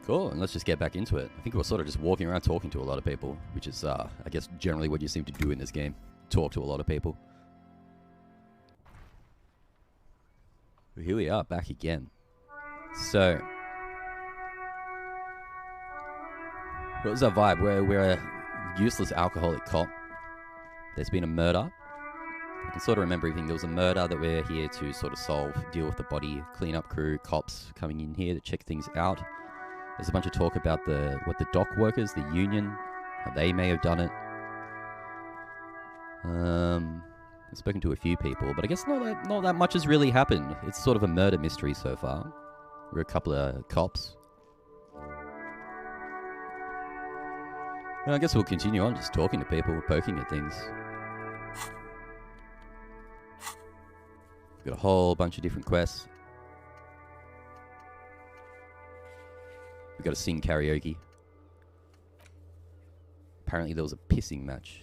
Cool, and let's just get back into it. I think we're sort of just walking around talking to a lot of people, which is, I guess, generally what you seem to do in this game. Talk to a lot of people. But here we are, back again. So, what was our vibe? We're a useless alcoholic cop. There's been a murder. I can sort of remember everything. There was a murder that we're here to sort of solve, deal with the body, cleanup crew, cops coming in here to check things out. There's a bunch of talk about the dock workers, the union, how they may have done it. I've spoken to a few people, but I guess not that much has really happened. It's sort of a murder mystery so far. We're a couple of cops. And I guess we'll continue on just talking to people, poking at things. We've got a whole bunch of different quests. We've got to sing karaoke. Apparently there was a pissing match.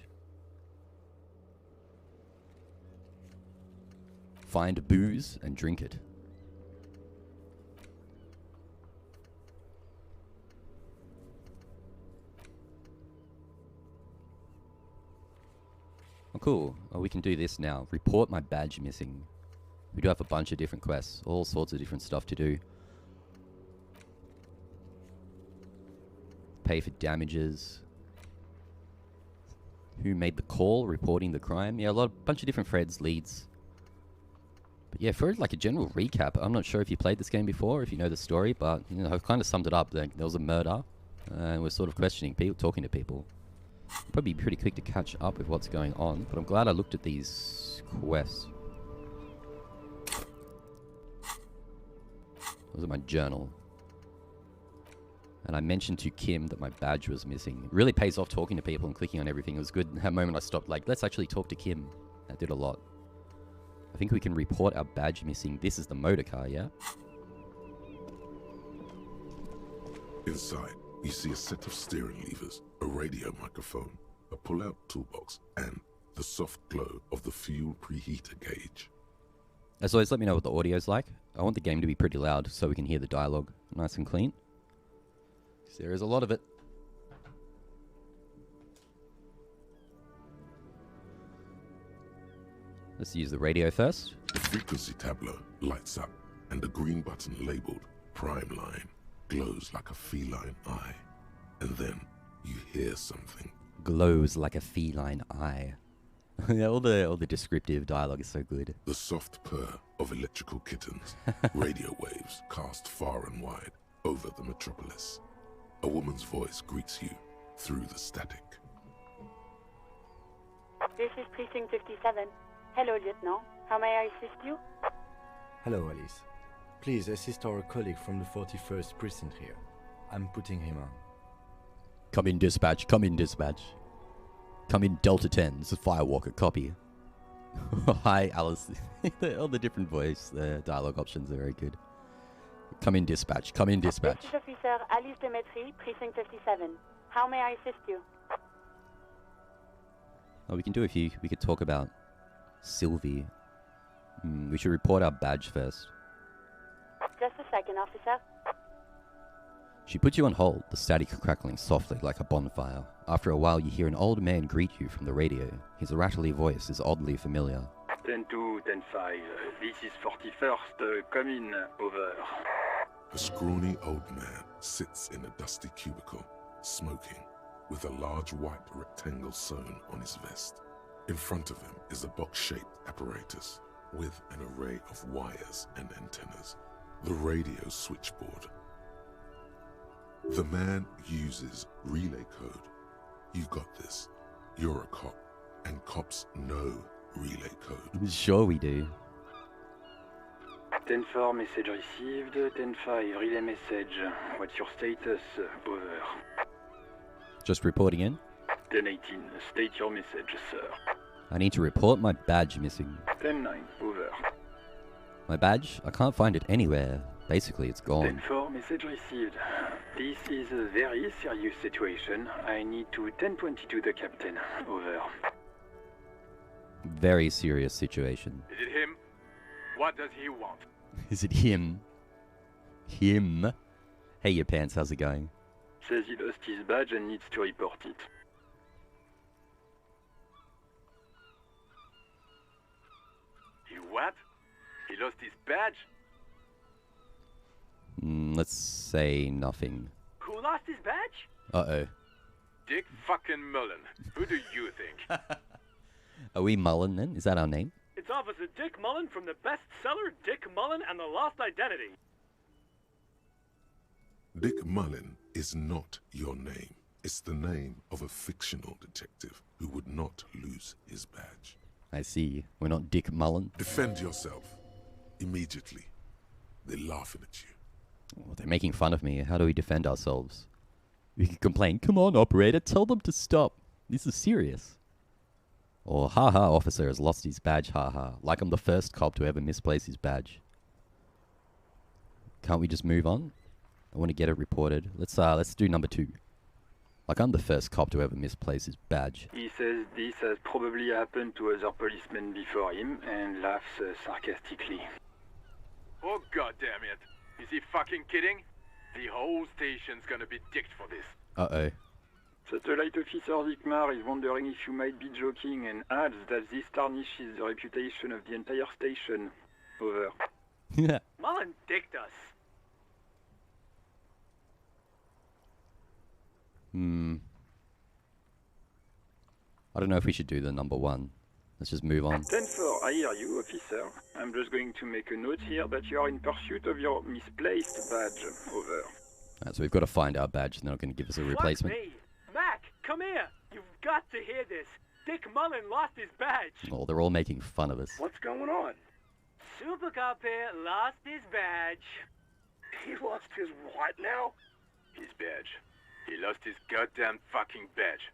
Find booze and drink it. Oh, cool. Oh, we can do this now. Report my badge missing. We do have a bunch of different quests. All sorts of different stuff to do. Pay for damages. Who made the call reporting the crime? Yeah, bunch of different threads, leads. But yeah, for like a general recap, I'm not sure if you played this game before, if you know the story, but you know, I've kind of summed it up. There was a murder, and we're sort of questioning people, talking to people. Probably pretty quick to catch up with what's going on, but I'm glad I looked at these quests. Those are my journal. And I mentioned to Kim that my badge was missing. It really pays off talking to people and clicking on everything. It was good. That moment I stopped, like, let's actually talk to Kim. That did a lot. I think we can report our badge missing. This is the motor car, yeah? Inside, you see a set of steering levers, a radio microphone, a pull-out toolbox, and the soft glow of the fuel preheater gauge. As always, let me know what the audio's like. I want the game to be pretty loud so we can hear the dialogue nice and clean. There is a lot of it. Let's use the radio first. The frequency tableau lights up, and the green button labeled Prime Line glows like a feline eye. And then you hear something. Glows like a feline eye. Yeah, all the descriptive dialogue is so good. The soft purr of electrical kittens, radio waves cast far and wide over the metropolis. A woman's voice greets you through the static. This is Precinct 57. Hello, Lieutenant. How may I assist you? Hello, Alice. Please assist our colleague from the 41st Precinct here. I'm putting him on. Come in, dispatch. Come in, dispatch. Come in, Delta 10. This is Firewalker. Copy. Hi, Alice. All the different voice dialogue options are very good. Come in, dispatch. Come in, dispatch. This is Officer Alice Demetri, Precinct 57. How may I assist you? Oh, we can do we could talk about Sylvie. We should report our badge first. Just a second, officer. She puts you on hold, the static crackling softly like a bonfire. After a while, you hear an old man greet you from the radio. His rattly voice is oddly familiar. 10-2, 10-5. This is 41st. Come in. Over. A scrawny old man sits in a dusty cubicle, smoking, with a large white rectangle sewn on his vest. In front of him is a box-shaped apparatus with an array of wires and antennas. The radio switchboard. The man uses relay code. You got this. You're a cop, and cops know relay code. Sure we do. 10-4, message received. 10-5, relay message. What's your status? Over. Just reporting in. 10-18, state your message, sir. I need to report my badge missing. 10-9, over. My badge? I can't find it anywhere. Basically, it's gone. 10-4, message received. This is a very serious situation. I need to 10-22 the captain. Over. Very serious situation. Is it him? What does he want? Is it him? Him? Hey, your pants, how's it going? Says he lost his badge and needs to report it. He what? He lost his badge? Let's say nothing. Who lost his badge? Uh-oh. Dick fucking Mullen. Who do you think? Are we Mullen then? Is that our name? It's Officer Dick Mullen from the bestseller Dick Mullen and the Lost Identity. Dick Mullen is not your name. It's the name of a fictional detective who would not lose his badge. I see. We're not Dick Mullen. Defend yourself. Immediately. They're laughing at you. Well, they're making fun of me. How do we defend ourselves? We can complain. Come on, operator. Tell them to stop. This is serious. Or, haha, officer has lost his badge, haha. Like I'm the first cop to ever misplace his badge. Can't we just move on? I want to get it reported. Let's do number 2. Like I'm the first cop to ever misplace his badge. He says this has probably happened to other policemen before him and laughs sarcastically. Oh god damn it. Is he fucking kidding? The whole station's gonna be dicked for this. Uh-oh. Satellite Officer Zikmar is wondering if you might be joking and adds that this tarnishes the reputation of the entire station. Over. Mullen dicked us. I don't know if we should do the number 1. Let's just move on. 10-4, I hear you, officer. I'm just going to make a note here that you are in pursuit of your misplaced badge. Over. Alright, so we've got to find our badge, and they're not going to give us a replacement. Fuck me. Mac, come here. You've got to hear this. Dick Mullen lost his badge. Oh, they're all making fun of us. What's going on? Super Cop here lost his badge. He lost his what now? His badge. He lost his goddamn fucking badge.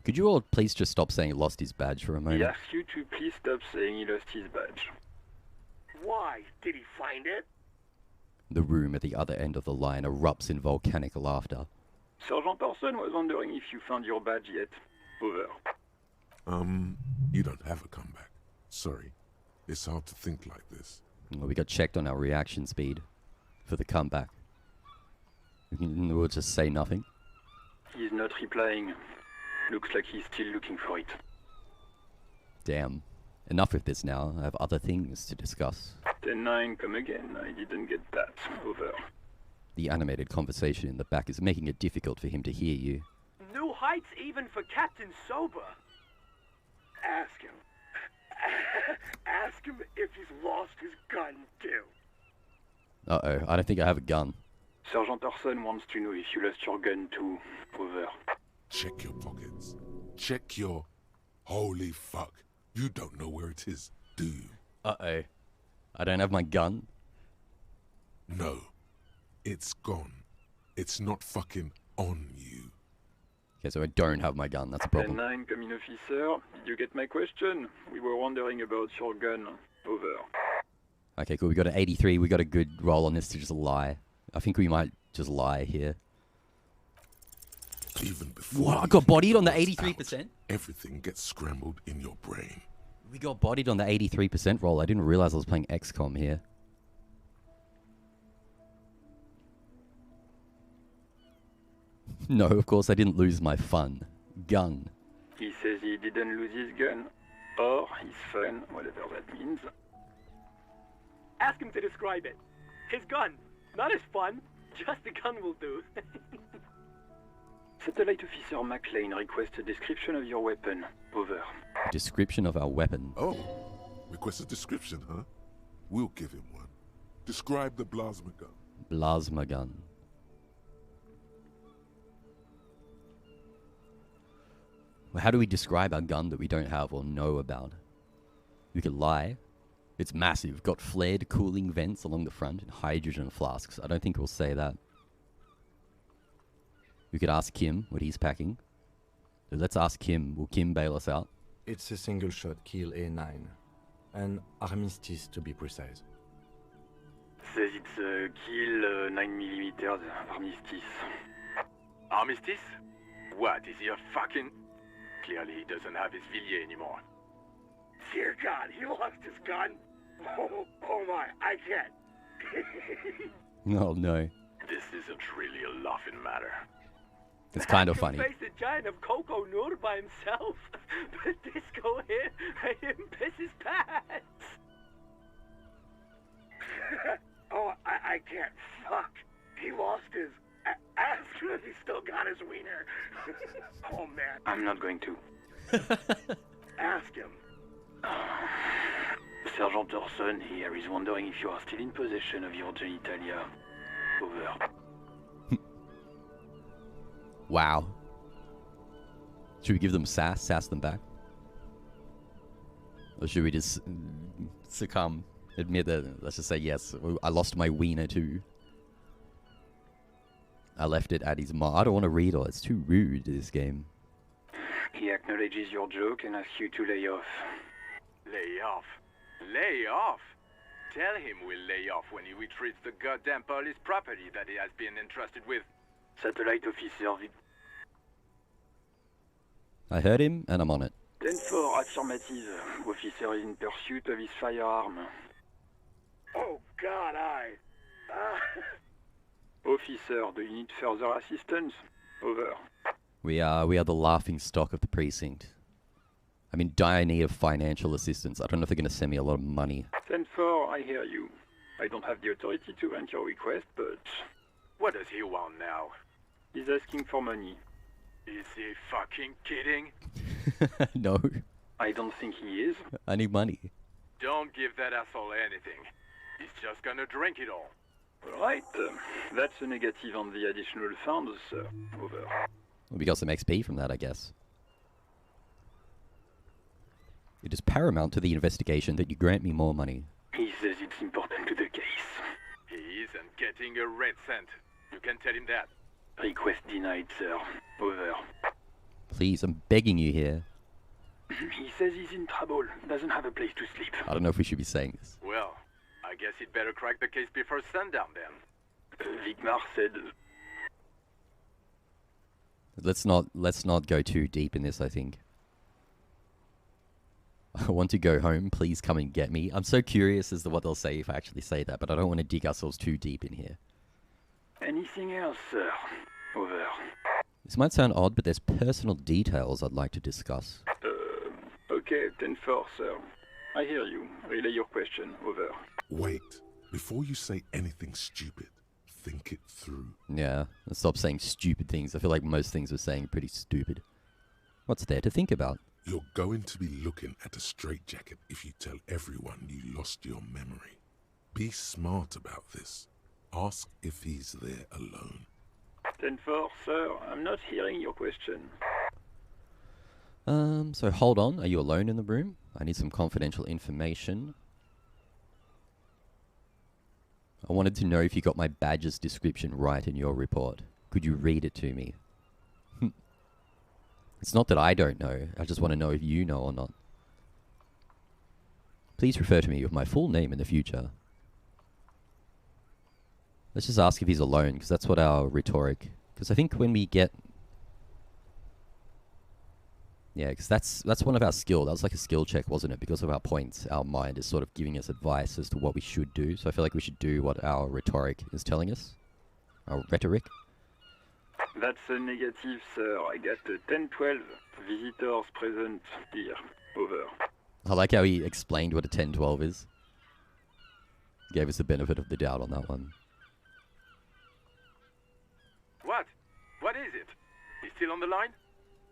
Could you all please just stop saying lost his badge for a moment? He asks you to please stop saying he lost his badge. Why? Did he find it? The room at the other end of the line erupts in volcanic laughter. Sergeant Person was wondering if you found your badge yet. Over. You don't have a comeback. Sorry. It's hard to think like this. Well, we got checked on our reaction speed for the comeback. We'll just say nothing. He's not replying. Looks like he's still looking for it. Damn. Enough with this now. I have other things to discuss. 10-9, come again. I didn't get that. Over. The animated conversation in the back is making it difficult for him to hear you. New heights even for Captain Sober. Ask him. Ask him if he's lost his gun, too. Uh-oh. I don't think I have a gun. Sergeant Orson wants to know if you lost your gun too. Over. Check your pockets. Check your... Holy fuck. You don't know where it is, do you? Uh-oh. I don't have my gun. No. It's gone. It's not fucking on you. Okay, so I don't have my gun. That's a problem. 10-9, come in, officer. Did you get my question? We were wondering about your gun. Over. Okay, cool. We got an 83. We got a good roll on this to just lie. I think we might just lie here. Even before What? I you got can bodied on the get 83%? out, everything gets scrambled in your brain. We got bodied on the 83% roll. I didn't realize I was playing XCOM here. No, of course I didn't lose my fun. Gun. He says he didn't lose his gun. Or his fun, whatever that means. Ask him to describe it. His gun. Not his fun. Just a gun will do. Satellite Officer McLean requests a description of your weapon. Over. Description of our weapon. Oh, request a description, huh? We'll give him one. Describe the plasma gun. Plasma gun. Well, how do we describe our gun that we don't have or know about? We could lie. It's massive. Got flared cooling vents along the front and hydrogen flasks. I don't think we'll say that. We could ask Kim what he's packing. So let's ask Kim. Will Kim bail us out? It's a single-shot kill A9. An armistice, to be precise. Says it's a kill 9mm armistice. Armistice? What, is he a fucking... Clearly he doesn't have his Villiers anymore. Dear God, he lost his gun. Oh my, I can't. Oh no. This isn't really a laughing matter. It's kind of I funny. can face a giant of Coco Nur by himself, but Disco here made him piss his pants. Oh, I can't. Fuck. He lost his. Ask him if he still got his wiener. Oh man. I'm not going to. Ask him. Sergeant Orson here is wondering if you are still in possession of your genitalia. Over. Wow. Should we give them sass them back? Or should we just succumb? Admit that, let's just say yes, I lost my wiener too. I left it at his mom. I don't want to read all, it's too rude, this game. He acknowledges your joke and asks you to lay off. Lay off? Lay off? Tell him we'll lay off when he retrieves the goddamn police property that he has been entrusted with. Satellite officer. I heard him, and I'm on it. 10-4, affirmative. Officer is in pursuit of his firearm. Oh God, Officer, do you need further assistance? Over. We are the laughing stock of the precinct. I'm in dire need of financial assistance. I don't know if they're going to send me a lot of money. 10-4, I hear you. I don't have the authority to grant your request, but What does he want now? he's asking for money. Is he fucking kidding? No, I don't think he is. I need money. Don't give that asshole anything. He's just gonna drink it all. Right, that's a negative on the additional funds, sir. Over. Well, we got some XP from that, I guess. It is paramount to the investigation that you grant me more money. He says it's important to the case. He isn't getting a red cent. You can tell him that. Request denied, sir. Over. Please, I'm begging you here. He says he's in trouble, doesn't have a place to sleep. I don't know if we should be saying this. Well, I guess he'd better crack the case before sundown then. Vigmar said... Let's not go too deep in this, I think. I want to go home. Please come and get me. I'm so curious as to what they'll say if I actually say that, but I don't want to dig ourselves too deep in here. Anything else, sir? Over. This might sound odd, but there's personal details I'd like to discuss. Okay, 10-4, sir. I hear you. Relay your question. Over. Wait. Before you say anything stupid, think it through. Yeah, let's stop saying stupid things. I feel like most things we're saying are pretty stupid. What's there to think about? You're going to be looking at a straitjacket if you tell everyone you lost your memory. Be smart about this. Ask if he's there alone. 10-4, sir. I'm not hearing your question. So hold on. Are you alone in the room? I need some confidential information. I wanted to know if you got my badge's description right in your report. Could you read it to me? It's not that I don't know. I just want to know if you know or not. Please refer to me with my full name in the future. Let's just ask if he's alone, because that's what our rhetoric... Because I think when we get... Yeah, because that's one of our skill. That was like a skill check, wasn't it? Because of our points, our mind is sort of giving us advice as to what we should do. So I feel like we should do what our rhetoric is telling us. Our rhetoric. That's a negative, sir. I got a 10-12. Visitors present here. Over. I like how he explained what a 10-12 is. Gave us the benefit of the doubt on that one. What? What is it? He's still on the line?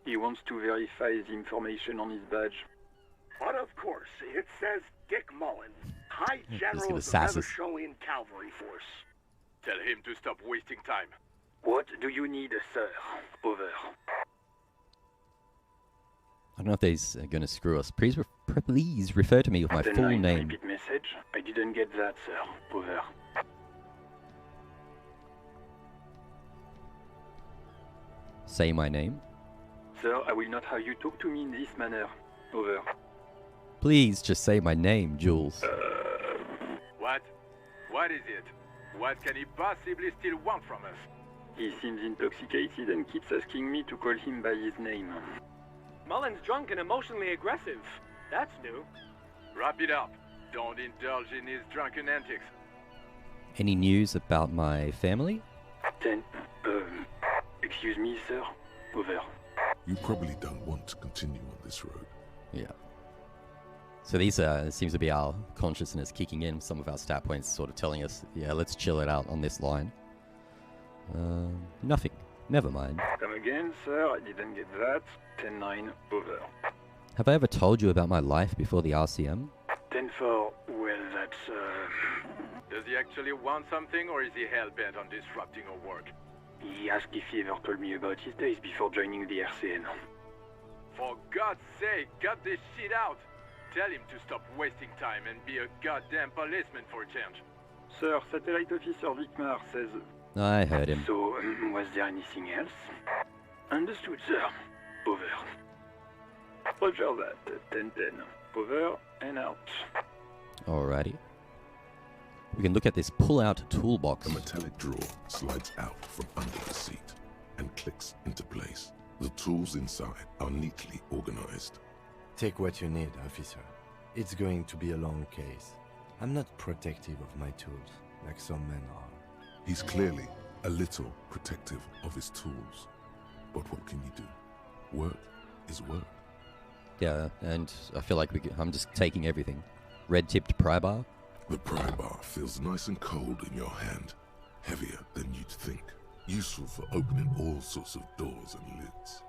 He wants to verify the information on his badge. But of course, it says Dick Mullen, High He's General gonna of the sass us. Revacholian Cavalry Force. Tell him to stop wasting time. What do you need, sir? Over. I don't know if they's going to screw us. Please refer to me with my The full 9 name. repeat message. I didn't get that, sir. Over. Say my name. Sir, I will not have you talk to me in this manner. Over. Please just say my name, Jules. What? What is it? What can he possibly still want from us? He seems intoxicated and keeps asking me to call him by his name. Mullen's drunk and emotionally aggressive. That's new. Wrap it up. Don't indulge in his drunken antics. Any news about my family? Excuse me, sir. Over. You probably don't want to continue on this road. Yeah. So these seems to be our consciousness kicking in. Some of our stat points sort of telling us, yeah, let's chill it out on this line. Nothing. Never mind. Come again, sir. I didn't get that. 10-9. Over. Have I ever told you about my life before the RCM? 10-4. Well, that's Does he actually want something, or is he hell-bent on disrupting our work? He asked if he ever told me about his days before joining the RCN. For God's sake, cut this shit out! Tell him to stop wasting time and be a goddamn policeman for a change. Sir, Satellite Officer Vicmar says... I heard him. So, was there anything else? Understood, sir. Over. Roger that. 10-10. Over and out. Alrighty. We can look at this pull-out toolbox. A metallic drawer slides out from under the seat and clicks into place. The tools inside are neatly organized. Take what you need, officer. It's going to be a long case. I'm not protective of my tools, like some men are. He's clearly a little protective of his tools. But what can you do? Work is work. Yeah, and I feel like I'm just taking everything. Red-tipped pry bar. The pry bar feels nice and cold in your hand, heavier than you'd think. Useful for opening all sorts of doors and lids.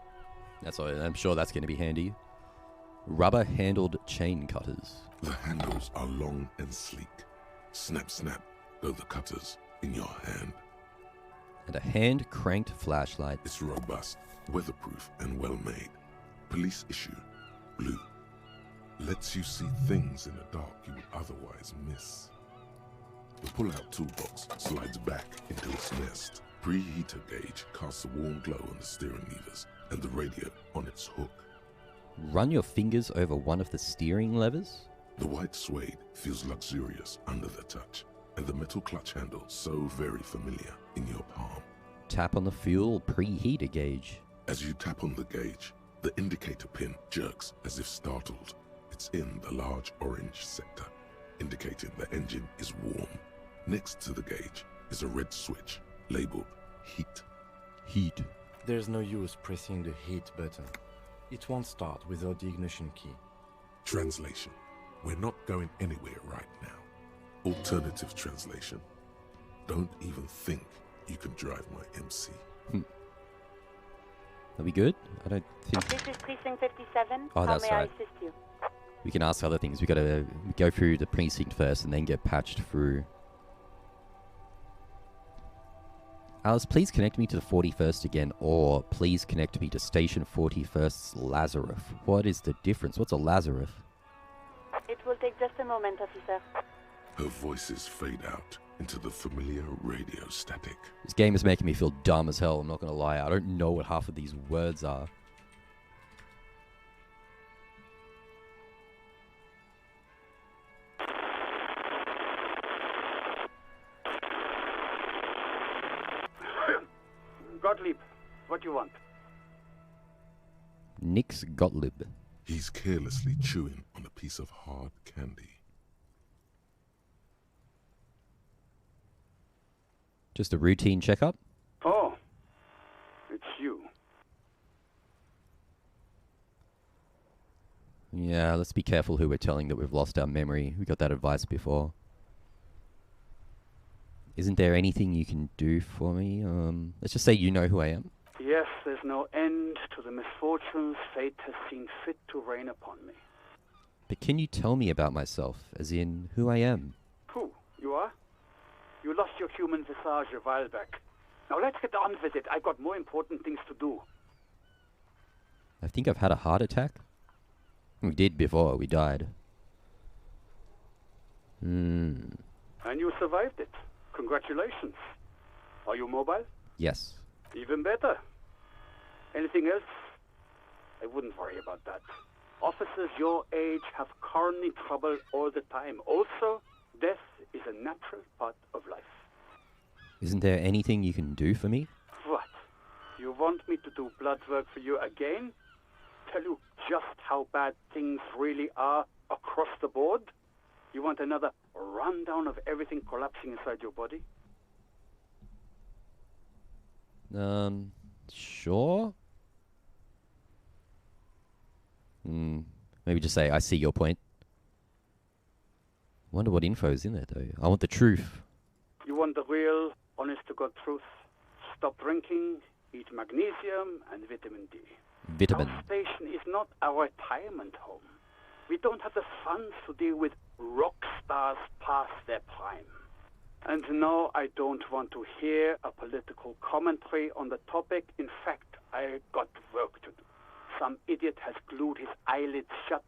I'm sure that's going to be handy. Rubber-handled chain cutters. The handles are long and sleek. Snap, snap, go the cutters in your hand. And a hand-cranked flashlight. It's robust, weatherproof, and well-made. Police issue, blue. Lets you see things in the dark you would otherwise miss. The pull-out toolbox slides back into its nest. Preheater gauge casts a warm glow on the steering levers and the radio on its hook. Run your fingers over one of the steering levers. The white suede feels luxurious under the touch, and the metal clutch handle so very familiar in your palm. Tap on the fuel preheater gauge. As you tap on the gauge, the indicator pin jerks as if startled. It's in the large orange sector, indicating the engine is warm. Next to the gauge is a red switch labeled heat. Heat. There's no use pressing the heat button. It won't start without the ignition key. Translation. We're not going anywhere right now. Alternative translation. Don't even think you can drive my MC. Are we good? I don't think... This is Precinct 57. Oh, that's How may right. I assist you? We can ask other things. We gotta go through the precinct first and then get patched through. Alice, please connect me to the 41st again, or please connect me to Station 41st's Lazarus. What is the difference? What's a Lazarus? It will take just a moment, officer. Her voices fade out into the familiar radio static. This game is making me feel dumb as hell, I'm not gonna lie. I don't know what half of these words are. Gottlieb, what do you want? Nix Gottlieb. He's carelessly chewing on a piece of hard candy. Just a routine checkup? Oh, it's you. Yeah, let's be careful who we're telling that we've lost our memory. We got that advice before. Isn't there anything you can do for me? Let's just say you know who I am. Yes, there's no end to the misfortunes fate has seen fit to rain upon me. But can you tell me about myself, as in who I am? Who? You are? You lost your human visage a while back. Now let's get on with it. I've got more important things to do. I think I've had a heart attack. We did before, we died. And you survived it. Congratulations. Are you mobile? Yes. Even better. Anything else? I wouldn't worry about that. Officers your age have coronary trouble all the time. Also, death is a natural part of life. Isn't there anything you can do for me? What? You want me to do blood work for you again? Tell you just how bad things really are across the board? You want another rundown of everything collapsing inside your body? Sure. Maybe just say, I see your point. Wonder what info's in there, though. I want the truth. You want the real, honest-to-God truth? Stop drinking, eat magnesium and vitamin D. Vitamin. Our station is not a retirement home. We don't have the funds to deal with rock stars past their prime. And no, I don't want to hear a political commentary on the topic. In fact, I got work to do. Some idiot has glued his eyelids shut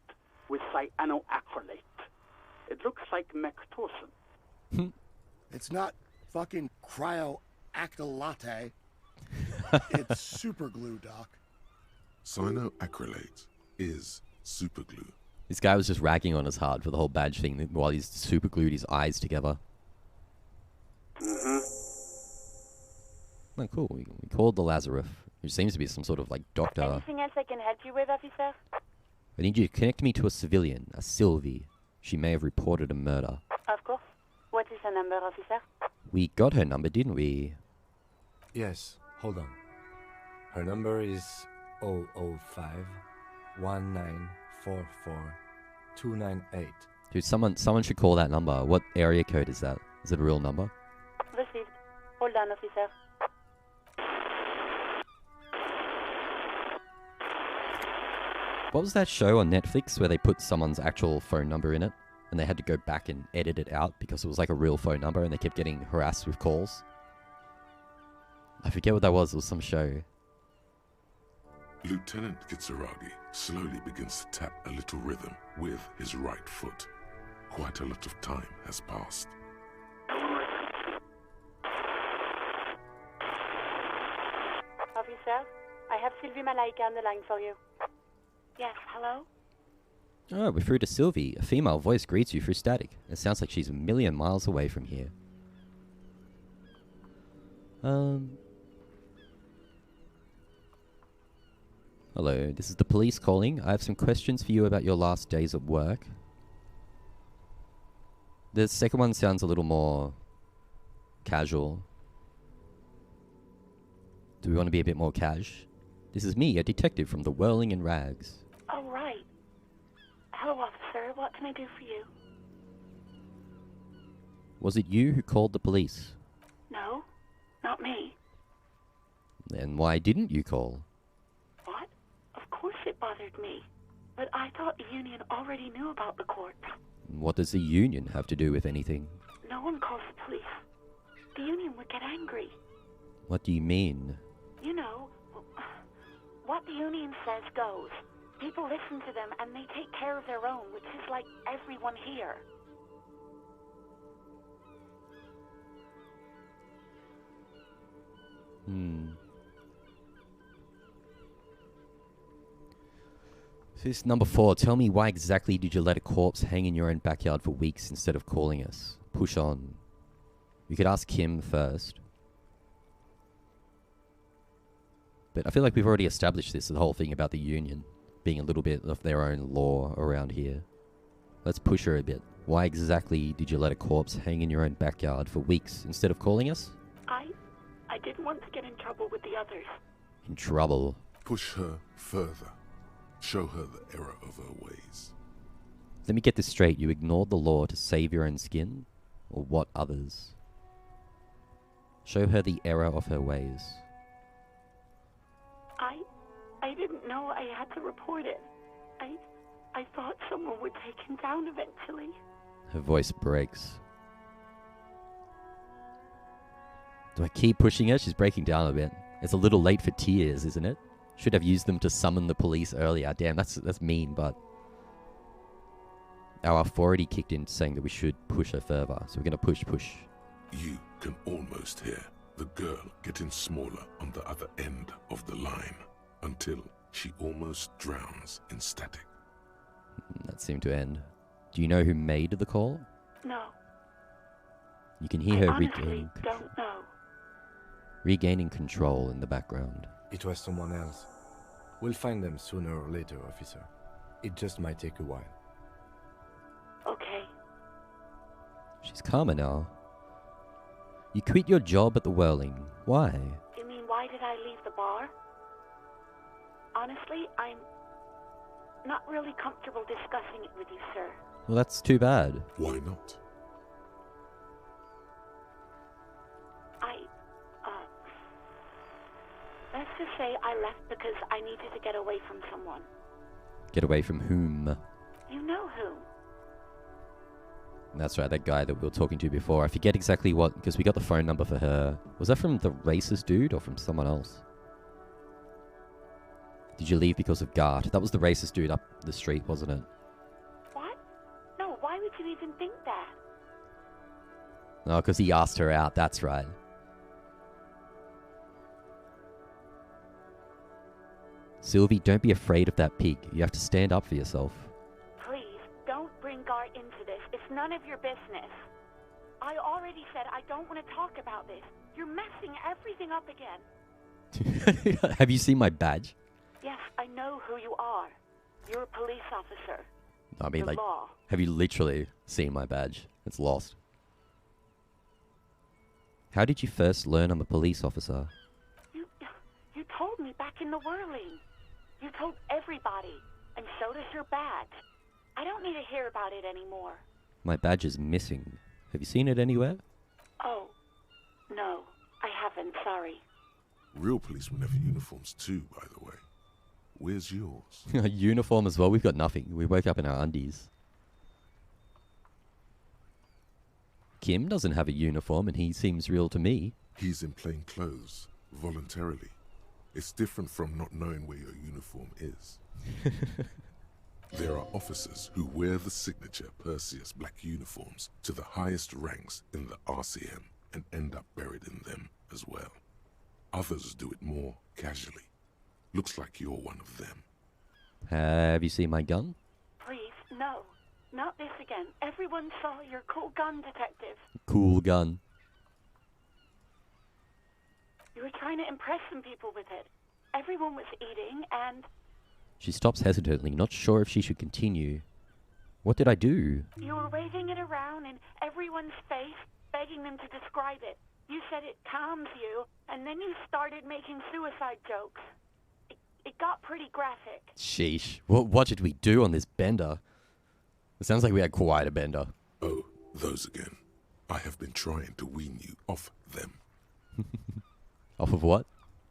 with cyanoacrylate. It looks like Mactorson. It's not fucking cryoacrylate. It's super glue, Doc. Cyanoacrylate is superglue. This guy was just ragging on us hard for the whole badge thing while he's super glued his eyes together. Mm-hmm. Oh, cool. We called the Lazarus, who seems to be some sort of, like, doctor. Anything else I can help you with, officer? I need you to connect me to a civilian, a Sylvie. She may have reported a murder. Of course. What is her number, officer? We got her number, didn't we? Yes, hold on. Her number is 005 1944 298. Dude, someone should call that number. What area code is that? Is it a real number? Received. Hold on, officer. What was that show on Netflix where they put someone's actual phone number in it and they had to go back and edit it out because it was like a real phone number and they kept getting harassed with calls? I forget what that was. It was some show. Lieutenant Kitsuragi slowly begins to tap a little rhythm with his right foot. Quite a lot of time has passed. Officer, I have Sylvie Malaika on the line for you. Yes, hello? Oh, we're through to Sylvie. A female voice greets you through static. It sounds like she's a million miles away from here. Hello, this is the police calling. I have some questions for you about your last days at work. The second one sounds a little more casual. Do we want to be a bit more cash? This is me, a detective from the Whirling in Rags. Oh, right. Hello, officer. What can I do for you? Was it you who called the police? No, not me. Then why didn't you call? What? Of course it bothered me. But I thought the union already knew about the court. What does the union have to do with anything? No one calls the police. The union would get angry. What do you mean? You know, what the union says goes. People listen to them and they take care of their own, which is like everyone here. This number 4, tell me why exactly did you let a corpse hang in your own backyard for weeks instead of calling us? Push on. You could ask Kim first. But I feel like we've already established this, the whole thing about the union being a little bit of their own law around here. Let's push her a bit. Why exactly did you let a corpse hang in your own backyard for weeks instead of calling us? I didn't want to get in trouble with the others. In trouble? Push her further. Show her the error of her ways. Let me get this straight. You ignored the law to save your own skin? Or what others? Show her the error of her ways. I didn't know I had to report it. I thought someone would take him down eventually. Her voice breaks. Do I keep pushing her? She's breaking down a bit. It's a little late for tears, isn't it? Should have used them to summon the police earlier. Damn, that's mean, but... Our authority kicked in saying that we should push her further. So we're going to push. You can almost hear the girl getting smaller on the other end of the line until she almost drowns in static. That seemed to end. Do you know who made the call? No. You can hear her honestly don't know. Regaining control in the background. It was someone else. We'll find them sooner or later, officer. It just might take a while. Okay. She's calmer now. You quit your job at the Whirling. Why? You mean, why did I leave the bar? Honestly, I'm not really comfortable discussing it with you, sir. Well, that's too bad. Why not? Let's just say I left because I needed to get away from someone. Get away from whom? You know who. That's right, that guy that we were talking to before. I forget exactly what, because we got the phone number for her. Was that from the racist dude or from someone else? Did you leave because of Gart? That was the racist dude up the street, wasn't it? What? No, why would you even think that? No, because he asked her out, that's right. Sylvie, don't be afraid of that pig. You have to stand up for yourself. Please, don't bring Gart into this. It's none of your business. I already said I don't want to talk about this. You're messing everything up again. Have you seen my badge? Yes, I know who you are. You're a police officer. I mean, the like, law. have you literally seen my badge? It's lost. How did you first learn I'm a police officer? You told me back in the Whirling. You told everybody, and so does your badge. I don't need to hear about it anymore. My badge is missing. Have you seen it anywhere? Oh, no, I haven't, sorry. Real policemen have uniforms too, by the way. Where's yours? A uniform as well? We've got nothing. We woke up in our undies. Kim doesn't have a uniform and he seems real to me. He's in plain clothes, voluntarily. It's different from not knowing where your uniform is. There are officers who wear the signature Perseus black uniforms to the highest ranks in the RCM and end up buried in them as well. Others do it more casually. Looks like you're one of them. Have you seen my gun? Please, no. Not this again. Everyone saw your cool gun, detective. Cool gun. You were trying to impress some people with it. Everyone was eating and... She stops hesitantly, not sure if she should continue. What did I do? You were waving it around in everyone's face, begging them to describe it. You said it calms you, and then you started making suicide jokes. It got pretty graphic. Sheesh. What did we do on this bender? It sounds like we had quite a bender. Oh, those again. I have been trying to wean you off them. Off of what?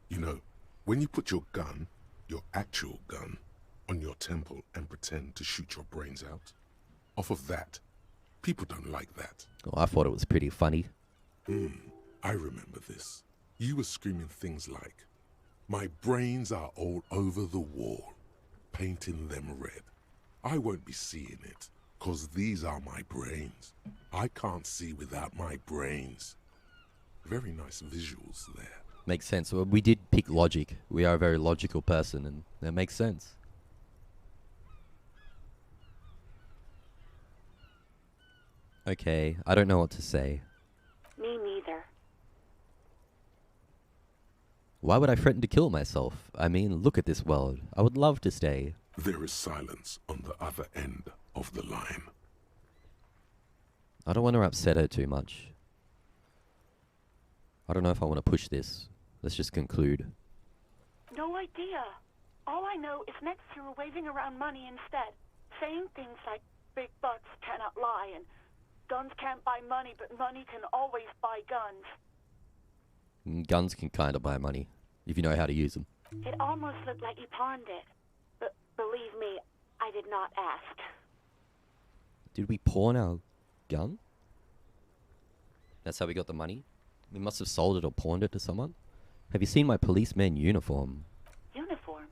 You know, when you put your gun, your actual gun, on your temple and pretend to shoot your brains out, off of that, people don't like that. Oh, I thought it was pretty funny. I remember this. You were screaming things like, "My brains are all over the wall, painting them red. I won't be seeing it, 'cause these are my brains. I can't see without my brains." Very nice visuals there. Makes sense. Well, we did pick logic. We are a very logical person, and that makes sense. Okay, I don't know what to say. Me neither. Why would I threaten to kill myself? I mean, look at this world. I would love to stay. There is silence on the other end of the line. I don't want to upset her too much. I don't know if I want to push this. Let's just conclude. No idea. All I know is next you were waving around money instead, saying things like big bucks cannot lie and guns can't buy money, but money can always buy guns. Guns can kind of buy money, if you know how to use them. It almost looked like you pawned it. But believe me, I did not ask. Did we pawn our gun? That's how we got the money? We must have sold it or pawned it to someone. Have you seen my policeman uniform? Uniform?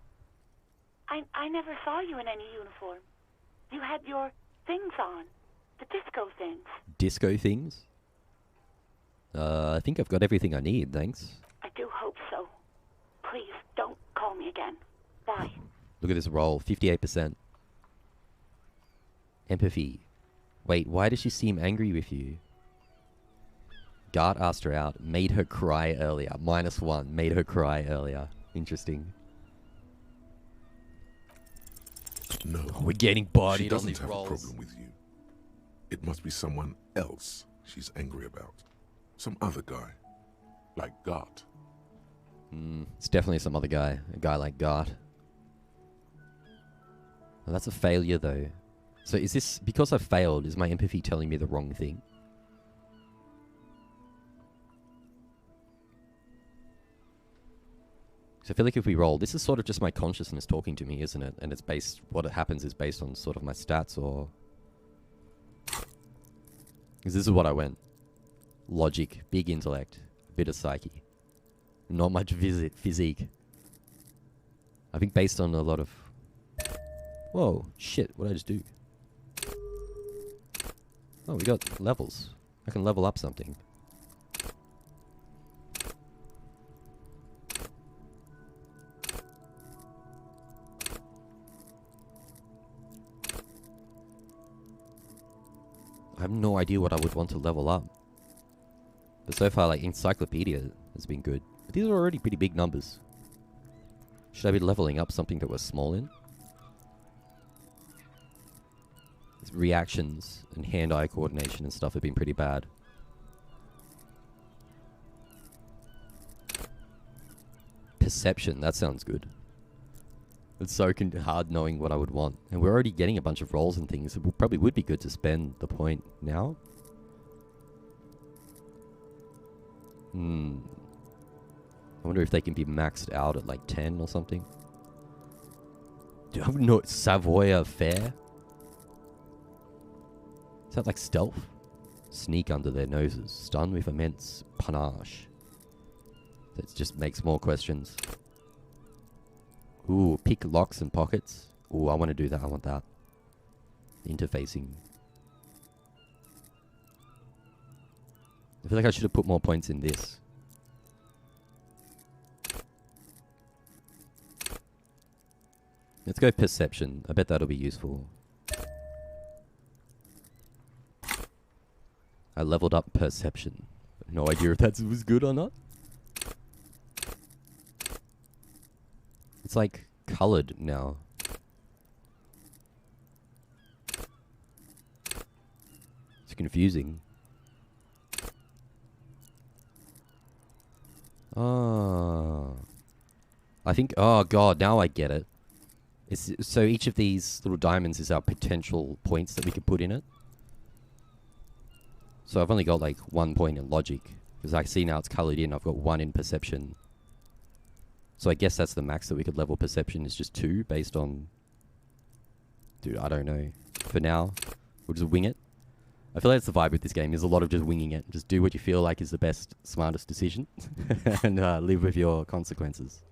I never saw you in any uniform. You had your things on. The disco things. Disco things? I think I've got everything I need, thanks. I do hope so. Please, don't call me again. Bye. Look at this roll, 58%. Empathy. Wait, why does she seem angry with you? Gart asked her out, made her cry earlier. -1, made her cry earlier. Interesting. No. Oh, we're getting She bodied on doesn't these have rolls. a problem with you. It must be someone else she's angry about. Some other guy. Like Gart. It's definitely some other guy. A guy like Gart. Well, that's a failure, though. So is this... Because I failed, is my empathy telling me the wrong thing? So I feel like if we roll... This is sort of just my consciousness talking to me, isn't it? And it's based... What happens is based on sort of my stats, or... Because this is what I went. Logic, big intellect, bit of psyche. Not much physique. I think based on a lot of... Whoa, shit, what did I just do? Oh, we got levels. I can level up something. I have no idea what I would want to level up. But so far, like, Encyclopedia has been good. But these are already pretty big numbers. Should I be leveling up something that we're small in? Reactions and hand-eye coordination and stuff have been pretty bad. Perception, that sounds good. It's so hard knowing what I would want. And we're already getting a bunch of rolls and things. It probably would be good to spend the point now. I wonder if they can be maxed out at like 10 or something. Do I have no Savoy Fair? Is that like stealth? Sneak under their noses. Stun with immense panache. That just makes more questions. Ooh, pick locks and pockets. Ooh, I want to do that. I want that. Interfacing. I feel like I should have put more points in this. Let's go perception. I bet that'll be useful. I leveled up perception. No idea if that was good or not. It's like colored now. It's confusing. Oh. I think, oh god, now I get it. So each of these little diamonds is our potential points that we could put in it. So I've only got like 1 point in logic. Because I see now it's colored in. I've got 1 in perception. So I guess that's the max that we could level perception, is just 2 based on... Dude, I don't know. For now, we'll just wing it. I feel like that's the vibe with this game. There's a lot of just winging it. Just do what you feel like is the best, smartest decision. And live with your consequences.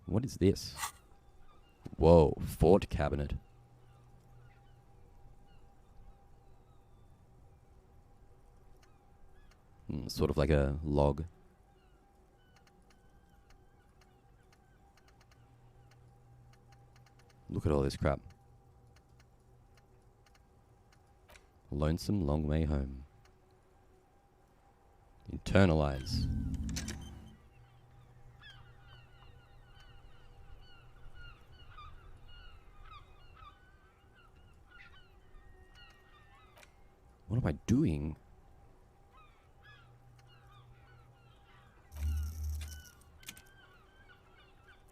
What is this? Whoa, fort cabinet. Sort of like a log. Look at all this crap. Lonesome long way home. Internalize. What am I doing?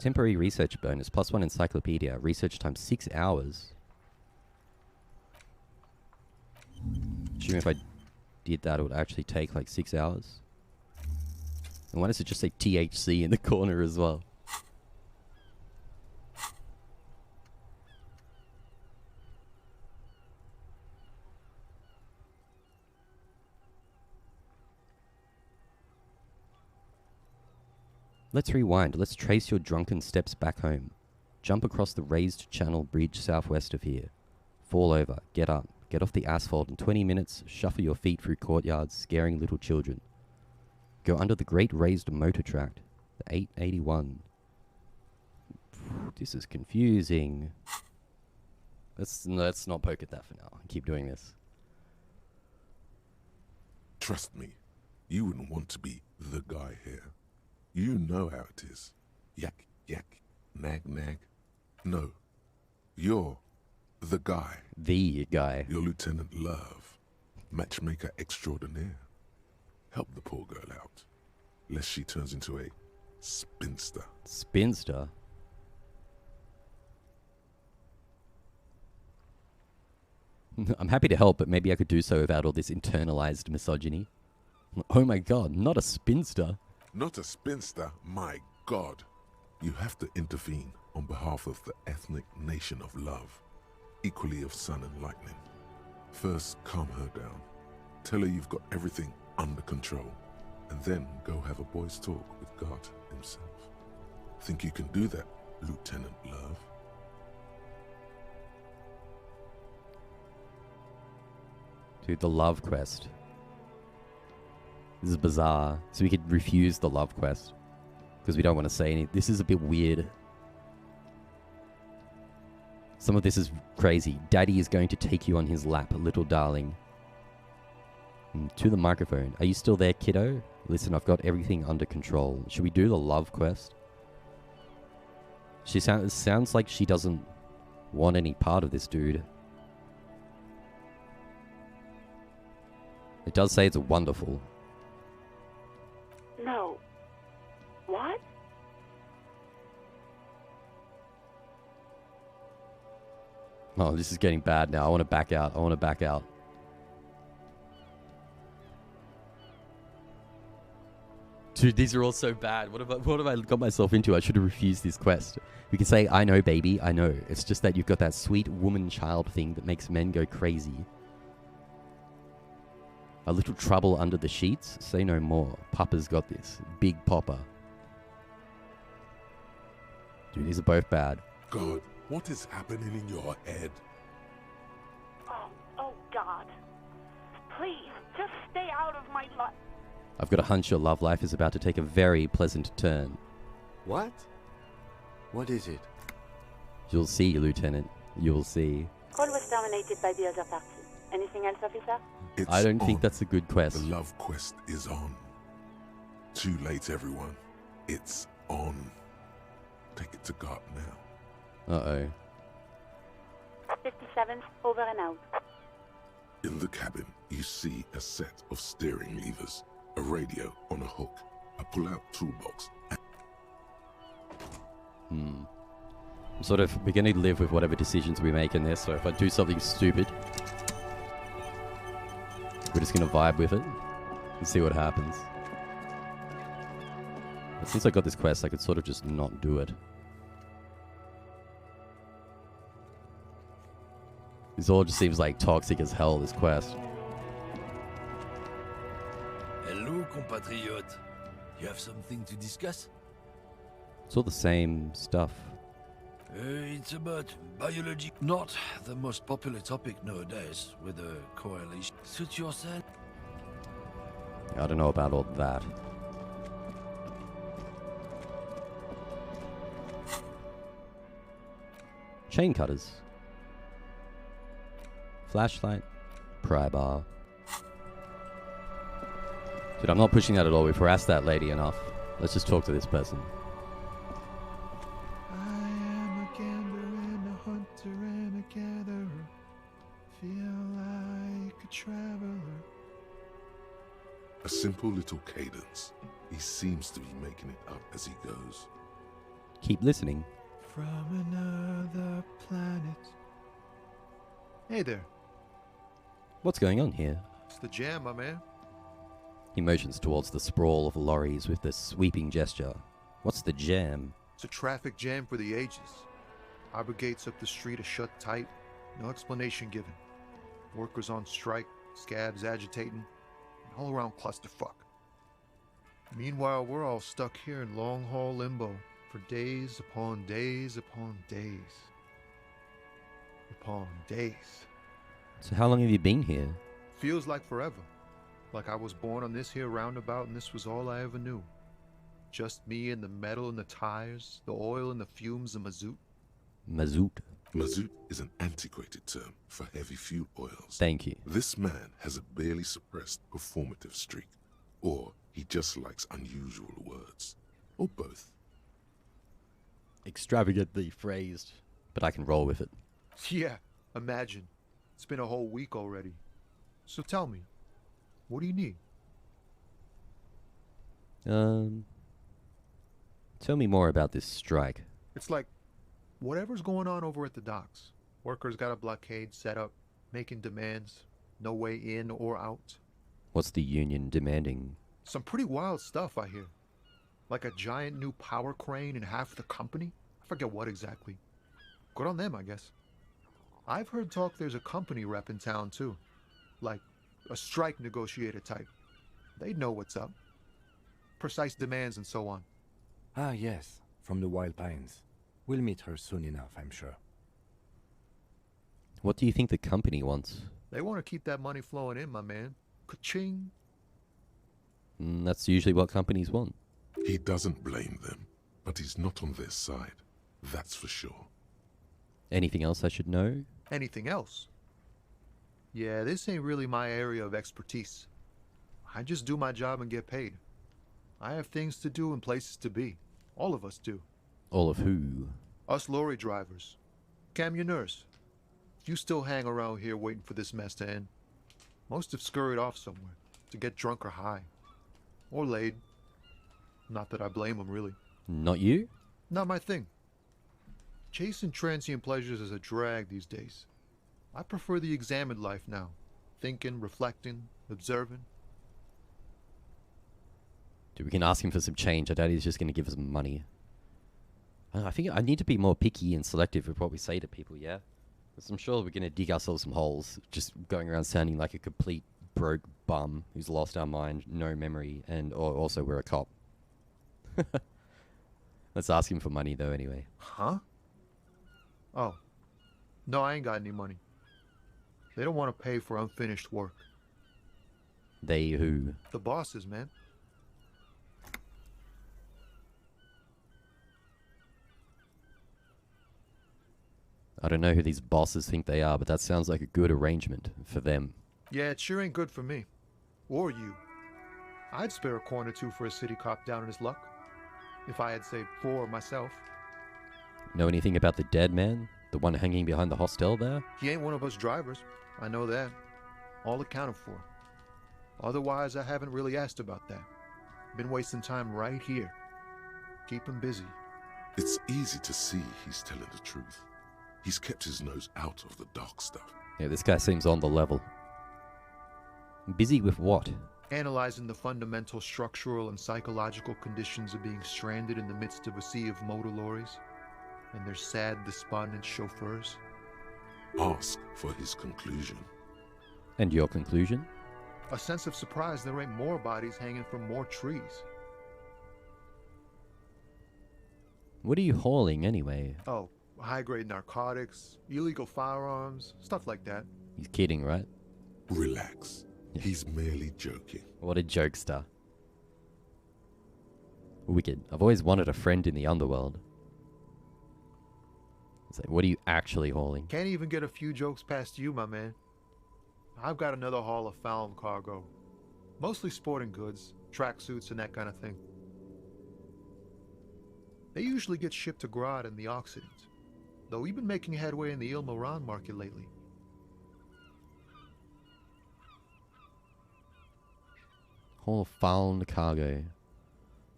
Temporary research bonus, +1 encyclopedia. Research time 6 hours. Assume if I did that, it would actually take like 6 hours. And why does it just say THC in the corner as well? Let's rewind. Let's trace your drunken steps back home. Jump across the raised channel bridge southwest of here. Fall over. Get up. Get off the asphalt. In 20 minutes, shuffle your feet through courtyards, scaring little children. Go under the great raised motor tract. The 881. This is confusing. Let's not poke at that for now. Keep doing this. Trust me, you wouldn't want to be the guy here. You know how it is. Yak, yak, Nag nag. No. You're the guy. The guy. You're Lieutenant Love, matchmaker extraordinaire. Help the poor girl out, lest she turns into a spinster. Spinster? I'm happy to help, but maybe I could do so without all this internalized misogyny. Oh my god, not a spinster. Not a spinster, my god. You have to intervene on behalf of the ethnic nation of love, equally of sun and lightning. First, calm her down. Tell her you've got everything under control, and then go have a boy's talk with God himself. Think you can do that, Lieutenant Love? Dude, the love quest. This is bizarre. So we could refuse the love quest. Because we don't want to say anything. This is a bit weird. Some of this is crazy. Daddy is going to take you on his lap, little darling. To the microphone. Are you still there, kiddo? Listen, I've got everything under control. Should we do the love quest? She sounds like she doesn't want any part of this dude. It does say it's wonderful. No. What? Oh, this is getting bad now. I want to back out. I want to back out. Dude, these are all so bad. What have I got myself into? I should have refused this quest. We can say, I know, baby, I know. It's just that you've got that sweet woman-child thing that makes men go crazy. A little trouble under the sheets? Say no more. Papa's got this. Big Papa. Dude, these are both bad. God, what is happening in your head? Oh, God. Please, just stay out of my life. I've got a hunch your love life is about to take a very pleasant turn. What? What is it? You'll see, Lieutenant. You'll see. Call was terminated by the other party. Anything else, officer? I don't think that's a good quest. The love quest is on. Too late, everyone. It's on. Take it to God now. Uh-oh. 57, over and out. In the cabin, you see a set of steering levers, a radio on a hook, a pull-out toolbox. We're going to live with whatever decisions we make in this, so if I do something stupid, we're just going to vibe with it and see what happens. But since I got this quest, I could sort of just not do it. This all just seems like toxic as hell, this quest. Hello, compatriot. You have something to discuss? It's all the same stuff. It's about biology. Not the most popular topic nowadays with a correlation. Suit yourself. I don't know about all that. Chain cutters. Flashlight. Pry bar. Dude, I'm not pushing that at all. We've harassed that lady enough. Let's just talk to this person. I am a gambler and a hunter and a gatherer. Feel like a traveler. A simple little cadence. He seems to be making it up as he goes. Keep listening. From another planet. Hey there. What's going on here? It's the jam, my man. He motions towards the sprawl of lorries with this sweeping gesture. What's the jam? It's a traffic jam for the ages. Harbor gates up the street are shut tight. No explanation given. Workers on strike, scabs agitating, an all-around clusterfuck. Meanwhile, we're all stuck here in long-haul limbo for days upon days upon days. Upon days. So how long have you been here? Feels like forever. Like I was born on this here roundabout and this was all I ever knew. Just me and the metal and the tires, the oil and the fumes of mazout. Mazout. Mazout is an antiquated term for heavy fuel oils. Thank you. This man has a barely suppressed performative streak, or he just likes unusual words, or both. extravagantly phrased, but I can roll with it. Yeah, imagine. It's been a whole week already. So tell me, what do you need? Tell me more about this strike. It's like whatever's going on over at the docks. Workers got a blockade set up, making demands, no way in or out. What's the union demanding? Some pretty wild stuff, I hear. Like a giant new power crane in half the company? I forget what exactly. Good on them, I guess. I've heard talk there's a company rep in town, too. Like a strike negotiator type. They'd know what's up. Precise demands and so on. Ah, yes, from the Wild Pines. We'll meet her soon enough, I'm sure. What do you think the company wants? They want to keep that money flowing in, my man. Ka-ching. That's usually what companies want. He doesn't blame them, but he's not on their side. That's for sure. Anything else I should know? Anything else? Yeah, this ain't really my area of expertise. I just do my job and get paid. I have things to do and places to be. All of us do. All of who? Us lorry drivers. Camionneurs. You still hang around here waiting for this mess to end. Most have scurried off somewhere to get drunk or high. Or laid. Not that I blame them, really. Not you? Not my thing. Chasing transient pleasures is a drag these days. I prefer the examined life now. Thinking, reflecting, observing. Dude, we can ask him for some change. I doubt he's just going to give us money. I think I need to be more picky and selective with what we say to people, yeah? Because I'm sure we're going to dig ourselves some holes, just going around sounding like a complete broke bum who's lost our mind, no memory, and or also we're a cop. Let's ask him for money, though, anyway. Huh? Oh. No, I ain't got any money. They don't want to pay for unfinished work. They who? The bosses, man. I don't know who these bosses think they are, but that sounds like a good arrangement for them. Yeah, it sure ain't good for me. Or you. I'd spare a coin or two for a city cop down in his luck. If I had saved 4 myself. Know anything about the dead man? The one hanging behind the hostel there? He ain't one of us drivers. I know that. All accounted for. Otherwise, I haven't really asked about that. Been wasting time right here. Keep him busy. It's easy to see he's telling the truth. He's kept his nose out of the dark stuff. Yeah, this guy seems on the level. Busy with what? Analyzing the fundamental structural and psychological conditions of being stranded in the midst of a sea of motor lorries and their sad, despondent chauffeurs. Ask for his conclusion. And your conclusion? A sense of surprise there ain't more bodies hanging from more trees. What are you hauling anyway? Oh, high-grade narcotics, illegal firearms, stuff like that. He's kidding, right? Relax. He's merely joking. What a jokester. Wicked. I've always wanted a friend in the underworld. It's like, what are you actually hauling? Can't even get a few jokes past you, my man. I've got another haul of found cargo. Mostly sporting goods, tracksuits, and that kind of thing. They usually get shipped to Grodd and the Occident, though we've been making headway in the Ilmaran market lately. Haul of found cargo.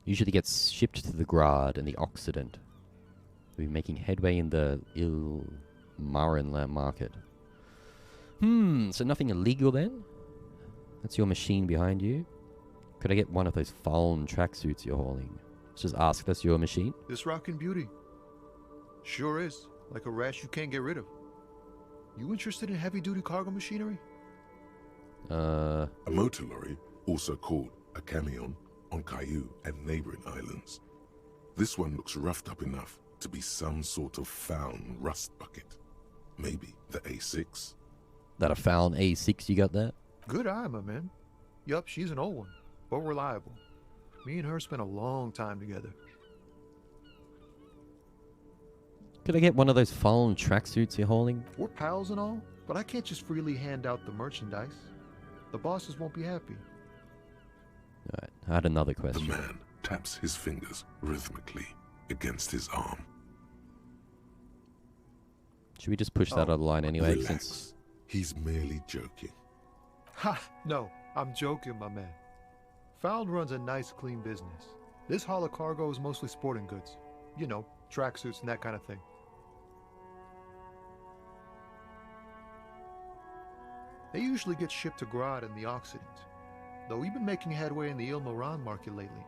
Usually gets shipped to the Grodd and the Occident. We're making headway in the Ilmaran market. So nothing illegal then? That's your machine behind you? Could I get one of those found tracksuits you're hauling? Let's just ask, that's your machine? This rockin' beauty. Sure is. Like a rash you can't get rid of. You interested in heavy-duty cargo machinery? A motor lorry, also called a camion, on Caillou and neighboring islands. This one looks roughed up enough to be some sort of found rust bucket. Maybe the A6? That a found A6 you got there? Good eye, my man. Yup, she's an old one, but reliable. Me and her spent a long time together. Could I get one of those found tracksuits you're hauling? We're pals and all, but I can't just freely hand out the merchandise. The bosses won't be happy. Alright, I had another question. The man taps his fingers rhythmically against his arm. Should we just push that out of the line anyway? Relax. Since He's merely joking. Ha! No, I'm joking, my man. Found runs a nice, clean business. This haul of cargo is mostly sporting goods. You know, tracksuits and that kind of thing. They usually get shipped to Grad and the Occident, though we've been making headway in the Il Moran market lately.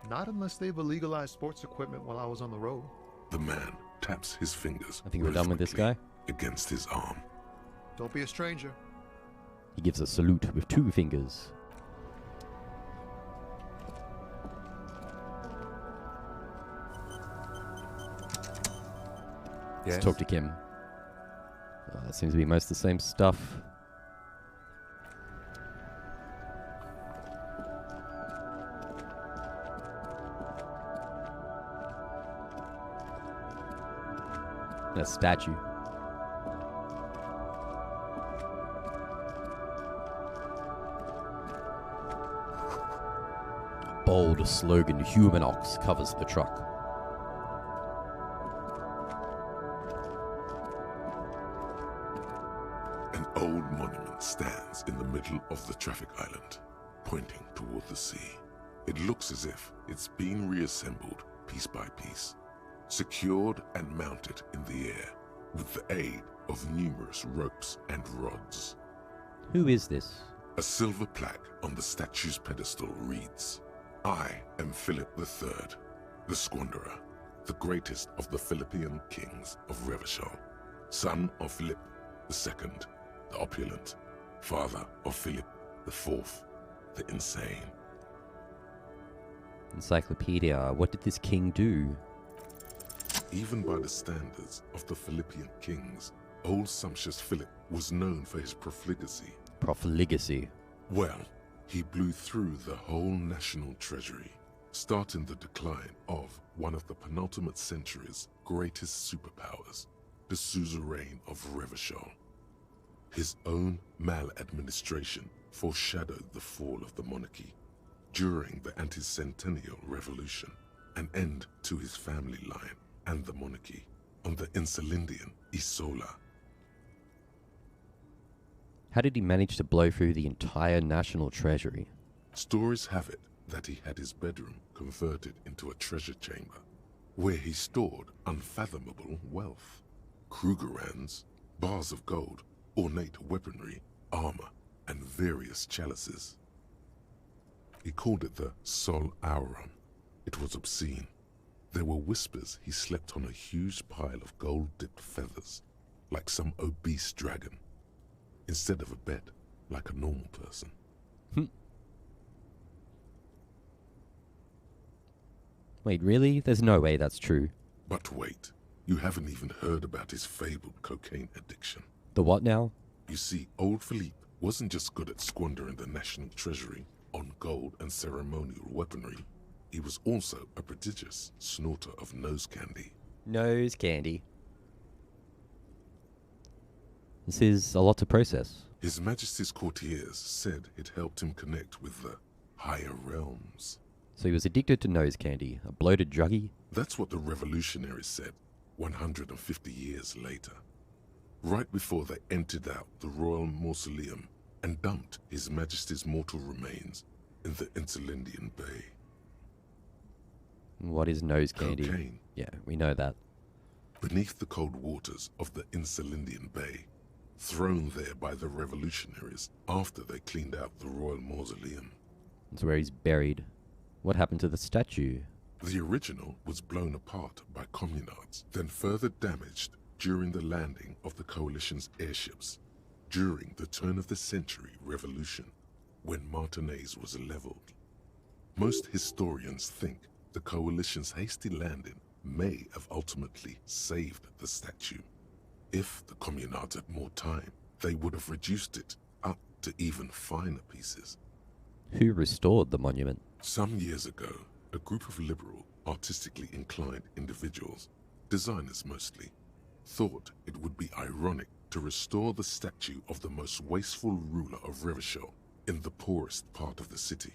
Not unless they've illegalized sports equipment while I was on the road. The man taps his fingers. I think we're done with this guy. Against his arm. Don't be a stranger. He gives a salute with 2 fingers. Yes? Let's talk to Kim. That seems to be most of the same stuff. A statue. A bold slogan, Humanox, covers the truck. An old monument stands in the middle of the traffic island, pointing toward the sea. It looks as if it's been reassembled piece by piece, secured and mounted in the air with the aid of numerous ropes and rods. Who is this? A silver plaque on the statue's pedestal reads, "I am Philip III, the Squanderer, the greatest of the Philippian kings of Revachol, son of Philip II, the opulent, father of Philip IV, the insane." Encyclopedia. What did this king do? Even by the standards of the Philippian kings, old sumptuous Philip was known for his profligacy. Profligacy. Well, he blew through the whole national treasury, starting the decline of one of the penultimate century's greatest superpowers, the suzerain of Revachol. His own maladministration foreshadowed the fall of the monarchy. During the anti-centennial revolution, an end to his family line and the monarchy on the Insulindian Isola. How did he manage to blow through the entire national treasury? Stories have it that he had his bedroom converted into a treasure chamber, where he stored unfathomable wealth. Krugerrands, bars of gold, ornate weaponry, armor, and various chalices. He called it the Sol Auron. It was obscene. There were whispers he slept on a huge pile of gold-dipped feathers, like some obese dragon, instead of a bed, like a normal person. Wait, really? There's no way that's true. But wait, you haven't even heard about his fabled cocaine addiction. The what now? You see, old Philippe wasn't just good at squandering the national treasury on gold and ceremonial weaponry. He was also a prodigious snorter of nose candy. Nose candy. This is a lot to process. His Majesty's courtiers said it helped him connect with the higher realms. So he was addicted to nose candy, a bloated druggie? That's what the revolutionaries said 150 years later. Right before they emptied out the royal mausoleum and dumped His Majesty's mortal remains in the Insulindian Bay. What is nose candy? Cocaine. Yeah, we know that. Beneath the cold waters of the Insulindian Bay, thrown there by the revolutionaries after they cleaned out the royal mausoleum. That's where he's buried. What happened to the statue? The original was blown apart by communards, then further damaged during the landing of the coalition's airships during the turn-of-the-century revolution, when Martinez was leveled. Most historians think the coalition's hasty landing may have ultimately saved the statue. If the communards had more time, they would have reduced it up to even finer pieces. Who restored the monument? Some years ago, a group of liberal, artistically inclined individuals, designers mostly, thought it would be ironic to restore the statue of the most wasteful ruler of Revachol in the poorest part of the city.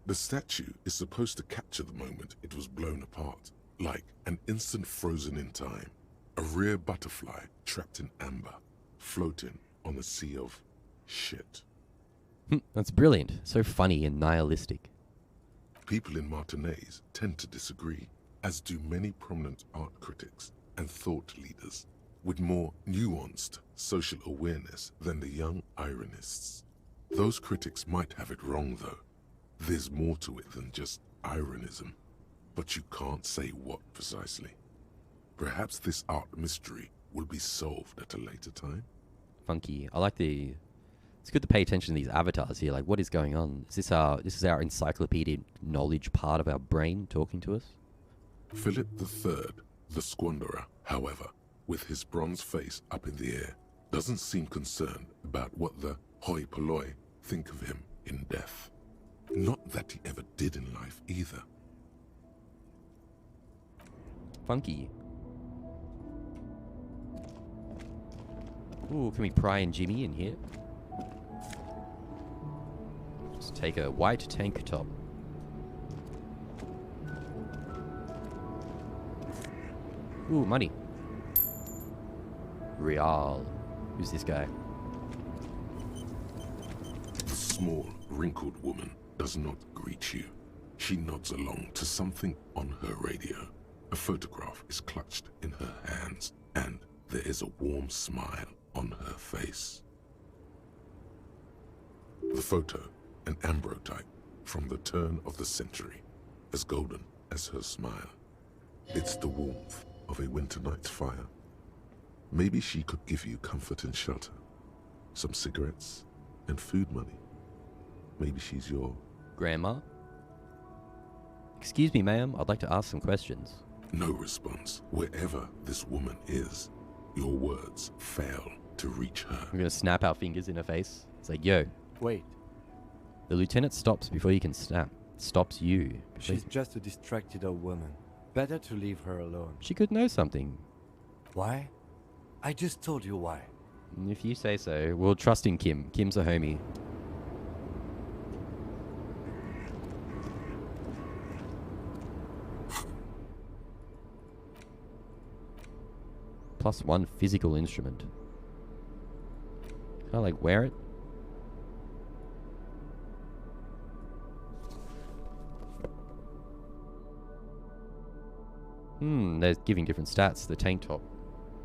The statue is supposed to capture the moment it was blown apart, like an instant frozen in time. A rare butterfly trapped in amber, floating on a sea of shit. That's brilliant. So funny and nihilistic. People in Martinez tend to disagree, as do many prominent art critics and thought leaders with more nuanced social awareness than the young ironists. Those critics might have it wrong, though. There's more to it than just ironism, but you can't say what precisely. Perhaps this art mystery will be solved at a later time. Funky. I like the... It's good to pay attention to these avatars here. Like, what is going on? Is this our encyclopedic knowledge part of our brain talking to us? Philip III, the Squanderer, however, with his bronze face up in the air, doesn't seem concerned about what the hoi polloi think of him in death. Not that he ever did in life either. Funky. Ooh, can we pry and Jimmy in here? Just take a white tank top. Ooh, money. Real. Who's this guy? The small, wrinkled woman does not greet you. She nods along to something on her radio. A photograph is clutched in her hands, and there is a warm smile on her face. The photo, an ambrotype from the turn of the century, as golden as her smile. It's the warmth of a winter night's fire. Maybe she could give you comfort and shelter, some cigarettes and food money. Maybe she's your... Grandma? Excuse me, ma'am. I'd like to ask some questions. No response. Wherever this woman is, your words fail to reach her. I'm gonna snap our fingers in her face. It's like, yo. Wait. The lieutenant stops before you can snap. Stops you. She's just a distracted old woman. Better to leave her alone. She could know something. Why? I just told you why. If you say so. We'll trust in Kim. Kim's a homie. +1 physical instrument. Can I like wear it? They're giving different stats. The tank top.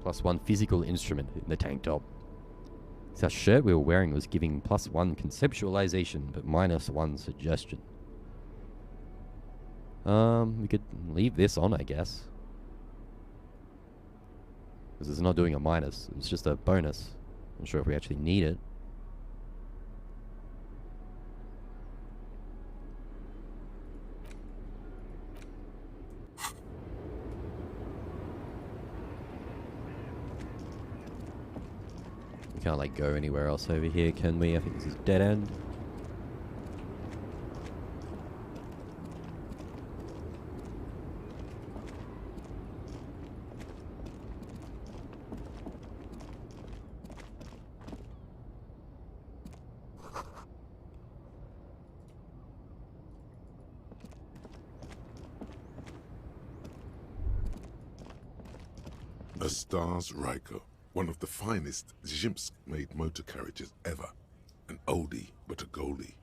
+1 physical instrument in the tank top. So our shirt we were wearing was giving +1 conceptualization, but -1 suggestion. We could leave this on, I guess. Because it's not doing a minus. It's just a bonus. Not sure if we actually need it. We can't like go anywhere else over here, can we? I think this is dead end. A Stars Ryko, one of the finest Zhimsk-made motor carriages ever. An oldie, but a goldie.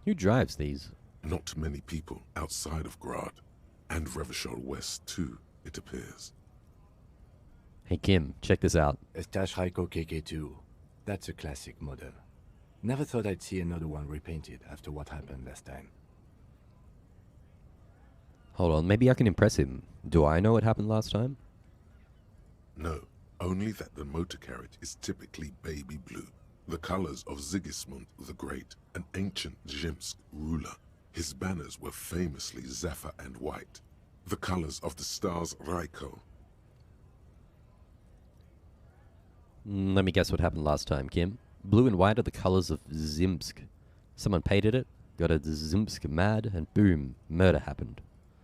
Who drives these? Not many people outside of Grad, and Revachol West too, it appears. Hey Kim, check this out. A Stash Ryko KK2. That's a classic model. Never thought I'd see another one repainted after what happened last time. Hold on, maybe I can impress him. Do I know what happened last time? No, only that the motor carriage is typically baby blue, the colors of Sigismund the Great, an ancient Zhimsk ruler. His banners were famously zephyr and white, the colors of the Stars Ryko. Let me guess what happened last time, Kim. Blue and white are the colors of Zimsk. Someone painted it, got a Zimsk mad, and boom, murder happened.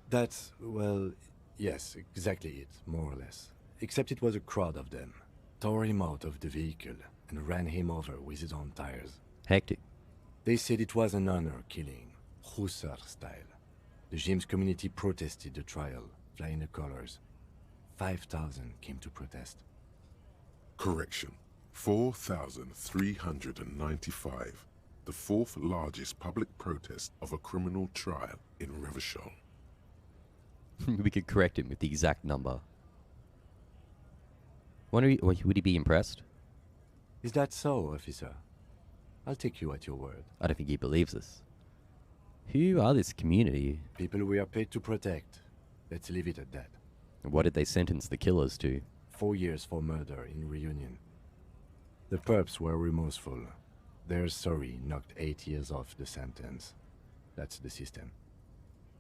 That's, well, yes, exactly it, more or less. Except it was a crowd of them. Tore him out of the vehicle and ran him over with his own tires. Hectic. They said it was an honor killing, Hussar style. The James community protested the trial, flying the colors. 5,000 came to protest. Correction. 4,395. The fourth largest public protest of a criminal trial in Revachol. We could correct him with the exact number. Would he be impressed? Is that so, officer? I'll take you at your word. I don't think he believes us. Who are this community? People we are paid to protect. Let's leave it at that. What did they sentence the killers to? 4 years for murder in Reunion. The perps were remorseful. Their sorry knocked 8 years off the sentence. That's the system.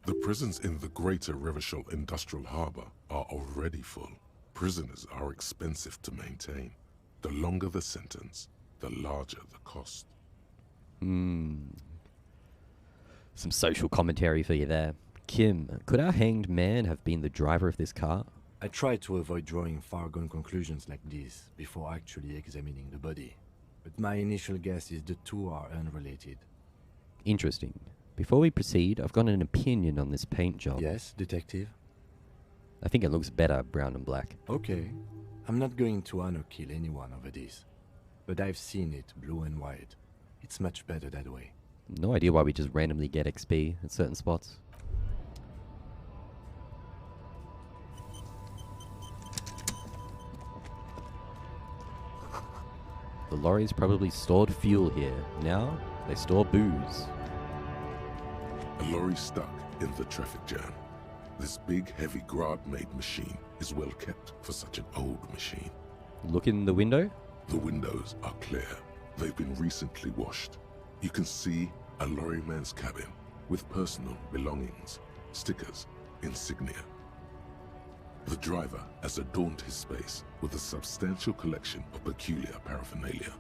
The prisons in the greater Revachol Industrial Harbor are already full. Prisoners are expensive to maintain. The longer the sentence, the larger the cost. Some social commentary for you there. Kim, could our hanged man have been the driver of this car? I try to avoid drawing far-gone conclusions like this before actually examining the body. But my initial guess is the two are unrelated. Interesting. Before we proceed, I've got an opinion on this paint job. Yes, detective? I think it looks better brown and black. Okay. I'm not going to honor kill anyone over this. But I've seen it blue and white. It's much better that way. No idea why we just randomly get XP at certain spots. The lorries probably stored fuel here. Now, they store booze. A lorry stuck in the traffic jam. This big, heavy Grad-made machine is well kept for such an old machine. Look in the window. The windows are clear. They've been recently washed. You can see a lorryman's cabin with personal belongings, stickers, insignia. The driver has adorned his space with a substantial collection of peculiar paraphernalia.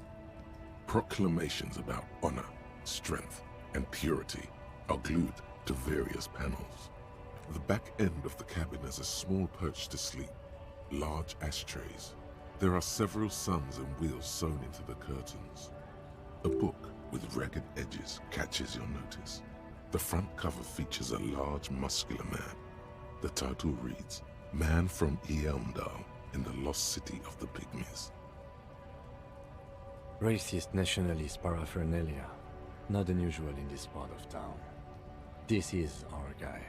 Proclamations about honor, strength, and purity are glued to various panels. The back end of the cabin has a small perch to sleep, large ashtrays. There are several suns and wheels sewn into the curtains. A book with ragged edges catches your notice. The front cover features a large, muscular man. The title reads, Man from Elmdal in the Lost City of the Pygmies. Racist nationalist paraphernalia. Not unusual in this part of town. This is our guy.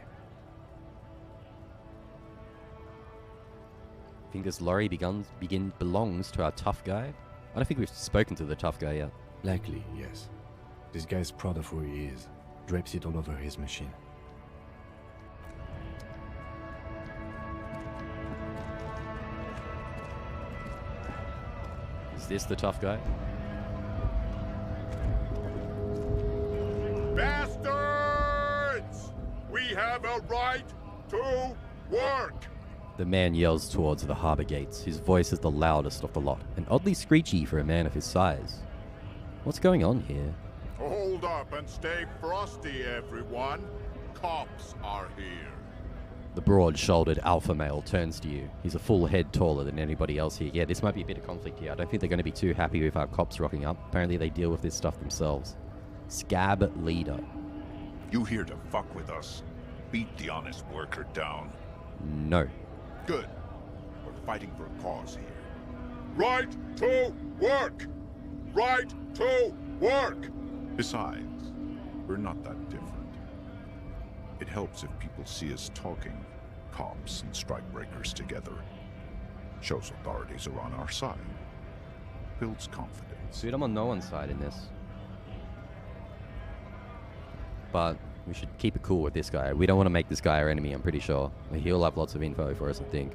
I think this lorry belongs to our tough guy. I don't think we've spoken to the tough guy yet. Likely, yes. This guy's proud of who he is. Drapes it all over his machine. Is this the tough guy? Bastards! We have a right to work! The man yells towards the harbor gates. His voice is the loudest of the lot, and oddly screechy for a man of his size. What's going on here? Hold up and stay frosty, everyone. Cops are here. The broad-shouldered alpha male turns to you. He's a full head taller than anybody else here. Yeah, this might be a bit of conflict here. I don't think they're going to be too happy with our cops rocking up. Apparently they deal with this stuff themselves. Scab leader. You here to fuck with us? Beat the honest worker down. No. Good. We're fighting for a cause here. Right to work! Right to work! Besides, we're not that different. It helps if people see us talking, cops and strikebreakers together. Shows authorities are on our side. Builds confidence. Dude, I'm on no one's side in this. But we should keep it cool with this guy. We don't want to make this guy our enemy, I'm pretty sure. He'll have lots of info for us, I think.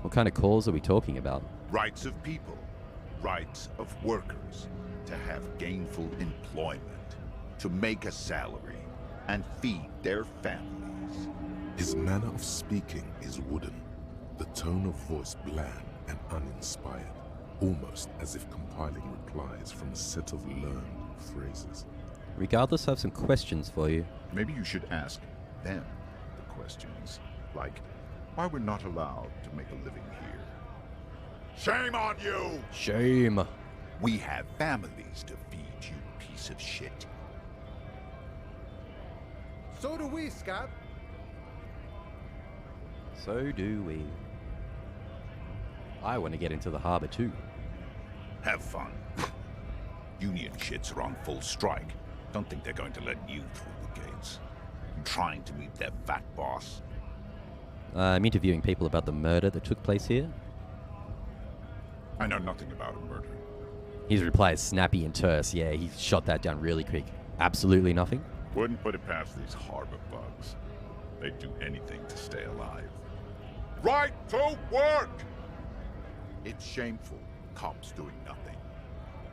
What kind of calls are we talking about? Rights of people. Rights of workers. To have gainful employment. To make a salary. And feed their families. His manner of speaking is wooden. The tone of voice bland and uninspired. Almost as if compiling replies from a set of learned phrases. Regardless, I have some questions for you. Maybe you should ask them the questions. Like, why we're not allowed to make a living here. Shame on you! Shame. We have families to feed, you piece of shit. So do we, Scott. So do we. I want to get into the harbor too. Have fun. Union shits are on full strike. Don't think they're going to let you through the gates. I'm trying to meet their fat boss. I'm interviewing people about the murder that took place here. I know nothing about a murder. His reply is snappy and terse. Yeah, he shot that down really quick. Absolutely nothing. Wouldn't put it past these harbor bugs. They'd do anything to stay alive. Right to work! It's shameful. Cops doing nothing.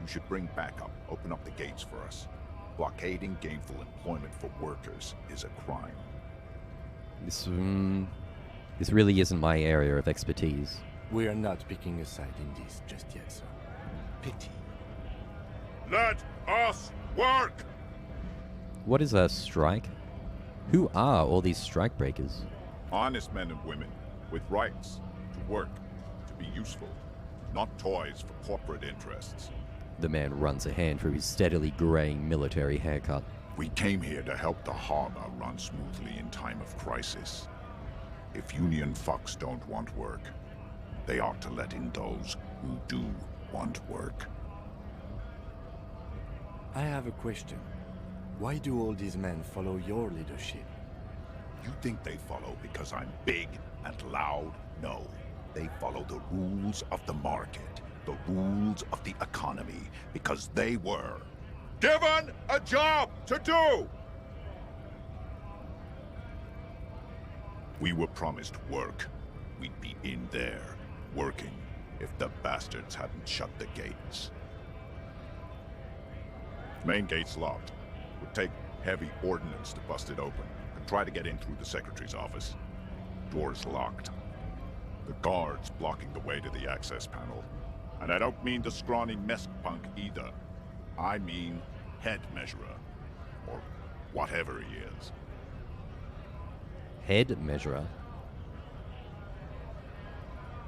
You should bring backup. Open up the gates for us. Blockading gainful employment for workers is a crime. This really isn't my area of expertise. We are not picking a side in this just yet, sir. Pity. Let us work! What is a strike? Who are all these strike breakers? Honest men and women with rights to work, to be useful, not toys for corporate interests. The man runs a hand through his steadily graying military haircut. We came here to help the harbor run smoothly in time of crisis. If union fucks don't want work, they ought to let in those who do want work. I have a question. Why do all these men follow your leadership? You think they follow because I'm big and loud? No. They follow the rules of the market, the rules of the economy, because they were given a job to do! We were promised work. We'd be in there, working, if the bastards hadn't shut the gates. Main gate's locked. Would take heavy ordnance to bust it open. Could try to get in through the secretary's office. Door's locked. The guard's blocking the way to the access panel. And I don't mean the scrawny mess punk either. I mean head measurer. Or whatever he is. Head measurer?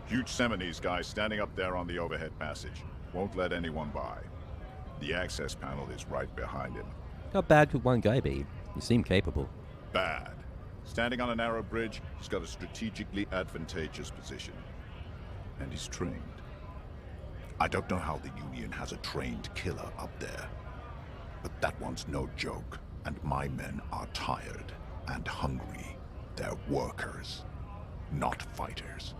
Huge Seminese guy standing up there on the overhead passage. Won't let anyone by. The access panel is right behind him. How bad could one guy be? You seem capable. Bad. Standing on a narrow bridge, he's got a strategically advantageous position. And he's trained. I don't know how the Union has a trained killer up there. But that one's no joke, and my men are tired and hungry. They're workers, not fighters.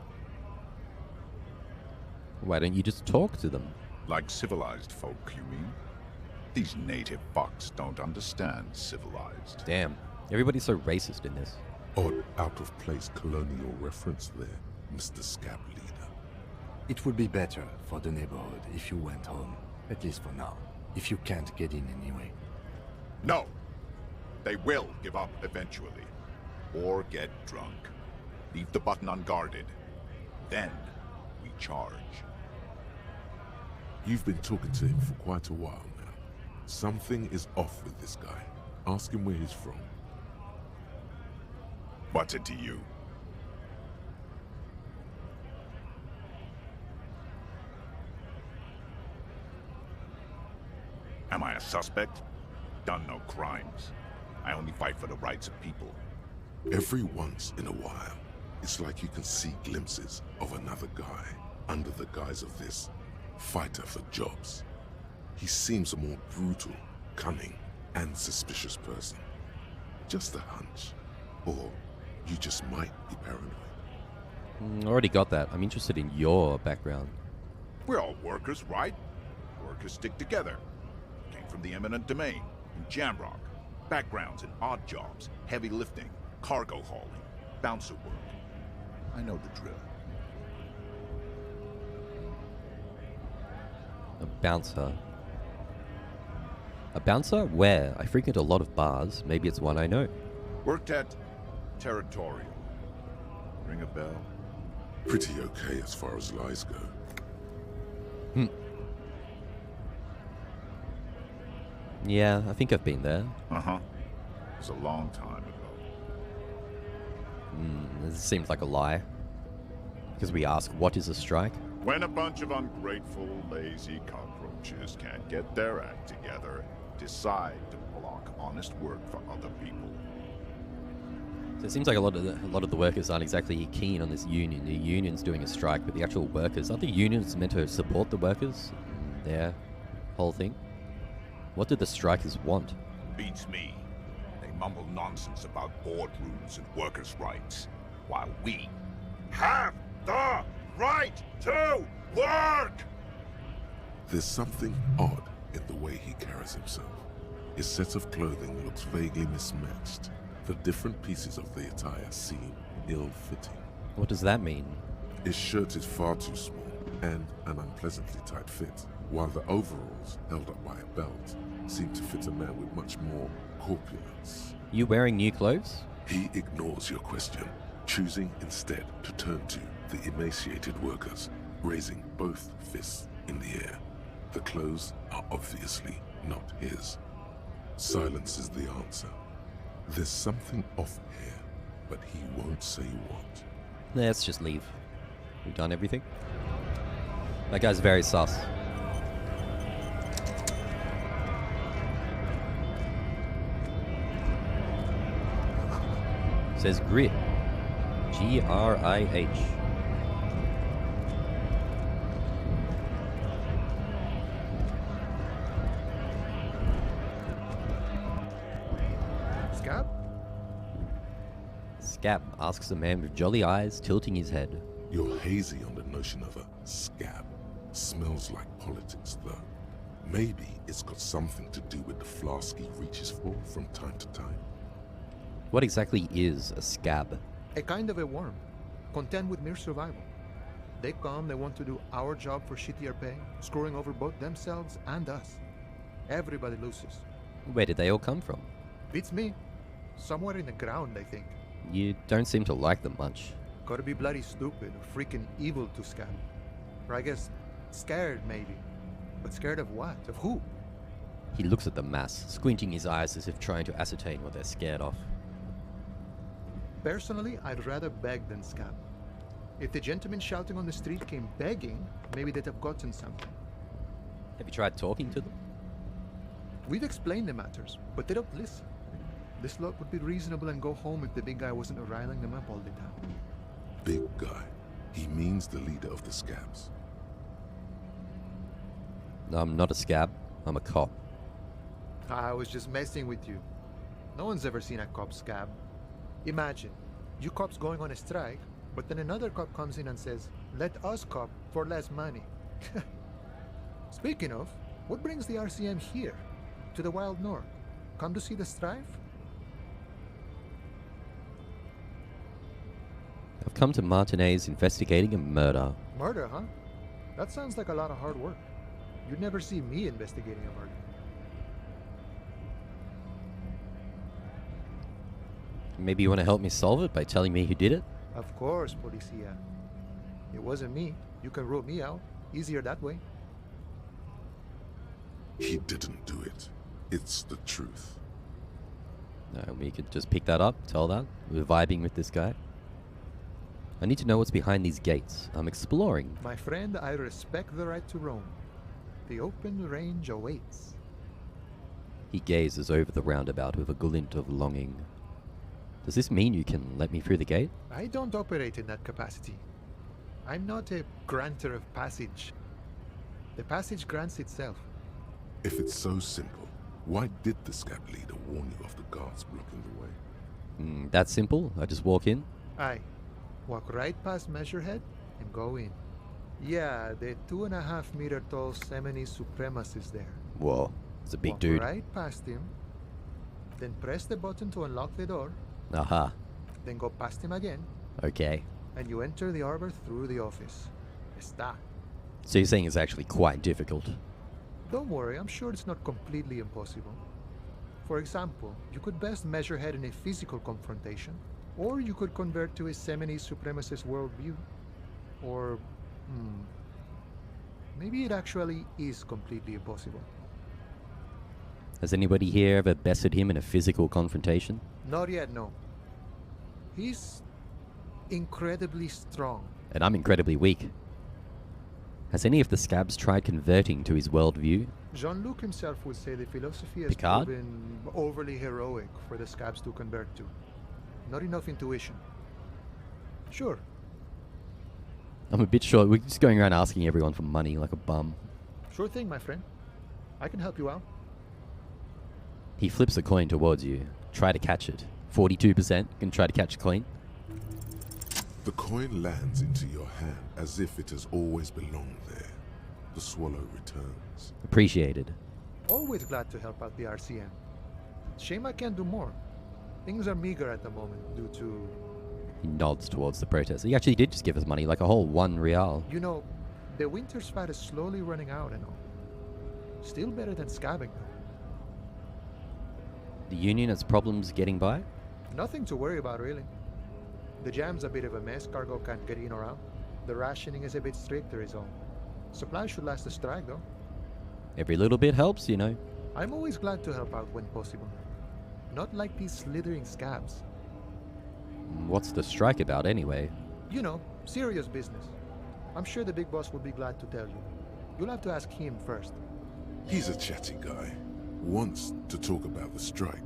Why don't you just talk to them? Like civilized folk, you mean? These native fucks don't understand civilized. Damn. Everybody's so racist in this. Odd, out-of-place colonial reference there, Mr. Scab Leader. It would be better for the neighborhood if you went home, at least for now, if you can't get in anyway. No! They will give up eventually. Or get drunk. Leave the button unguarded. Then we charge. You've been talking to him for quite a while now. Something is off with this guy. Ask him where he's from. What's it to you? Am I a suspect? Done no crimes. I only fight for the rights of people. Every once in a while, it's like you can see glimpses of another guy under the guise of this fighter for jobs. He seems a more brutal, cunning, and suspicious person. Just a hunch. Or you just might be paranoid. Already got that. I'm interested in your background. We're all workers, right? Workers stick together. Came from the eminent domain, in Jamrock. Backgrounds in odd jobs, heavy lifting, cargo hauling, bouncer work. I know the drill. A bouncer. A bouncer? Where? I frequent a lot of bars. Maybe it's one I know. Worked at Territorial. Ring a bell? Pretty okay as far as lies go. Yeah, I think I've been there. Uh-huh. It was a long time ago. This seems like a lie. Because we ask, what is a strike? When a bunch of ungrateful, lazy cockroaches can't get their act together, decide to block honest work for other people. So it seems like a lot of the workers aren't exactly keen on this union. The union's doing a strike, but the actual workers, aren't the unions meant to support the workers? Their whole thing? What do the strikers want? Beats me. They mumble nonsense about boardrooms and workers' rights, while we have the right to work! There's something odd in the way he carries himself. His set of clothing looks vaguely mismatched. The different pieces of the attire seem ill-fitting. What does that mean? His shirt is far too small and an unpleasantly tight fit, while the overalls, held up by a belt, seem to fit a man with much more corpulence. You wearing new clothes? He ignores your question, choosing instead to turn to the emaciated workers, raising both fists in the air. The clothes are obviously not his. Silence is the answer. There's something off here, but he won't say what. Let's just leave. We've done everything. That guy's very sus. Says grit. G-R-I-H. Scab? Scab asks the man with jolly eyes, tilting his head. You're hazy on the notion of a scab. Smells like politics, though. Maybe it's got something to do with the flask he reaches for from time to time. What exactly is a scab? A kind of a worm, content with mere survival. They come, they want to do our job for shittier pay, screwing over both themselves and us. Everybody loses. Where did they all come from? Beats me. Somewhere in the ground, I think. You don't seem to like them much. Gotta be bloody stupid or freaking evil to scab. Or I guess scared, maybe. But scared of what? Of who? He looks at the mass, squinting his eyes as if trying to ascertain what they're scared of. Personally, I'd rather beg than scab. If the gentleman shouting on the street came begging, maybe they'd have gotten something. Have you tried talking to them? We've explained the matters, but they don't listen. This lot would be reasonable and go home if the big guy wasn't riling them up all the time. Big guy. He means the leader of the scabs. I'm not a scab. I'm a cop. I was just messing with you. No one's ever seen a cop scab. Imagine, you cops going on a strike, but then another cop comes in and says, let us cop for less money. Speaking of, what brings the RCM here? To the Wild North? Come to see the strife? I've come to Martinez investigating a murder. Murder, huh? That sounds like a lot of hard work. You'd never see me investigating a murder. Maybe you want to help me solve it by telling me who did it? Of course, Policia. It wasn't me. You can rule me out. Easier that way. He didn't do it. It's the truth. No, we could just pick that up, tell that. We're vibing with this guy. I need to know what's behind these gates. I'm exploring. My friend, I respect the right to roam. The open range awaits. He gazes over the roundabout with a glint of longing. Does this mean you can let me through the gate? I don't operate in that capacity. I'm not a granter of passage. The passage grants itself. If it's so simple, why did the scab leader warn you of the guards blocking the way? That simple? I just walk in? Aye. Walk right past Measurehead and go in. Yeah, the 2.5 meter tall Semini Supremus is there. Whoa, it's a big Walk dude. right past him, then press the button to unlock the door. Aha. Then go past him again. Okay. And you enter the arbor through the office. Está. So you're saying it's actually quite difficult? Don't worry, I'm sure it's not completely impossible. For example, you could best measure head in a physical confrontation, or you could convert to a Semini Supremacist worldview. Or, maybe it actually is completely impossible. Has anybody here ever bested him in a physical confrontation? Not yet, no. He's incredibly strong. And I'm incredibly weak. Has any of the scabs tried converting to his worldview? Jean-Luc himself would say the philosophy has Picard? proven overly heroic for the scabs to convert to. Not enough intuition. Sure. I'm a bit short. We're just going around asking everyone for money like a bum. Sure thing, my friend. I can help you out. He flips a coin towards you. Try to catch it. 42% can try to catch a coin. The coin lands into your hand as if it has always belonged there. The swallow returns. Appreciated. Always glad to help out the RCM. Shame I can't do more. Things are meager at the moment due to... He nods towards the protester. He actually did just give us money, like a whole 1 real. You know, the winter's fat is slowly running out and all. Still better than scabbing though. The Union has problems getting by? Nothing to worry about really. The jam's a bit of a mess, cargo can't get in or out. The rationing is a bit stricter is all. Supplies should last the strike though. Every little bit helps, you know. I'm always glad to help out when possible. Not like these slithering scabs. What's the strike about anyway? You know, serious business. I'm sure the big boss will be glad to tell you. You'll have to ask him first. He's a chatty guy. Wants to talk about the strike.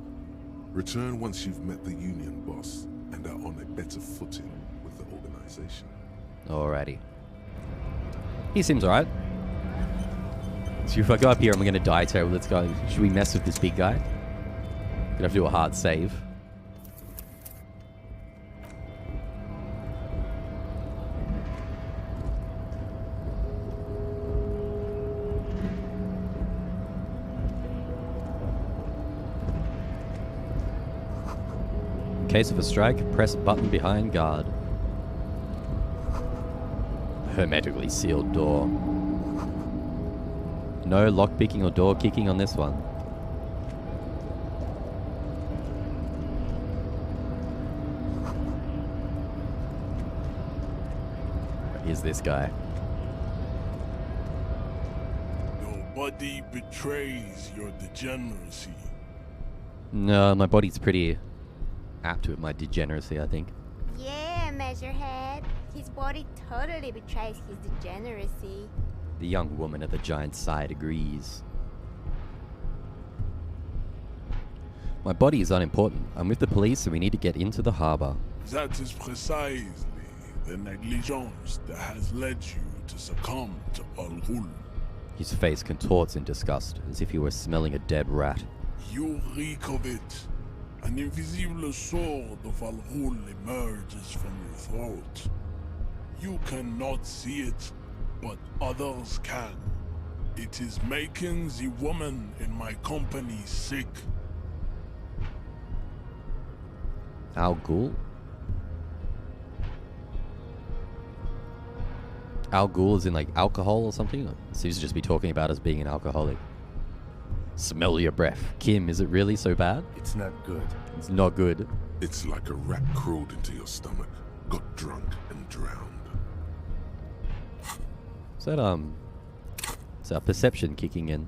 Return once you've met the union boss and are on a better footing with the organization. Alrighty. He seems alright. So if I go up here, I'm gonna die terrible. Let's go. Should we mess with this big guy? Gonna have to do a hard save. In case of a strike, press button behind guard. Hermetically sealed door. No lockpicking or door kicking on this one. Here's this guy. Your body betrays your degeneracy. No, my body's pretty apt with my degeneracy, I think. Yeah, Measurehead. His body totally betrays his degeneracy. The young woman at the giant's side agrees. My body is unimportant. I'm with the police and we need to get into the harbor. That is precisely the negligence that has led you to succumb to Al Ghul. His face contorts in disgust, as if he were smelling a dead rat. You reek of it. An invisible sword of Al Ghul emerges from your throat. You cannot see it, but others can. It is making the woman in my company sick. Al Ghul? Al Ghul is in like alcohol or something? Seems to just be talking about us being an alcoholic. Smell your breath. Kim, is it really so bad? It's not good. It's not good. It's like a rat crawled into your stomach, got drunk and drowned. Is that, it's our perception kicking in.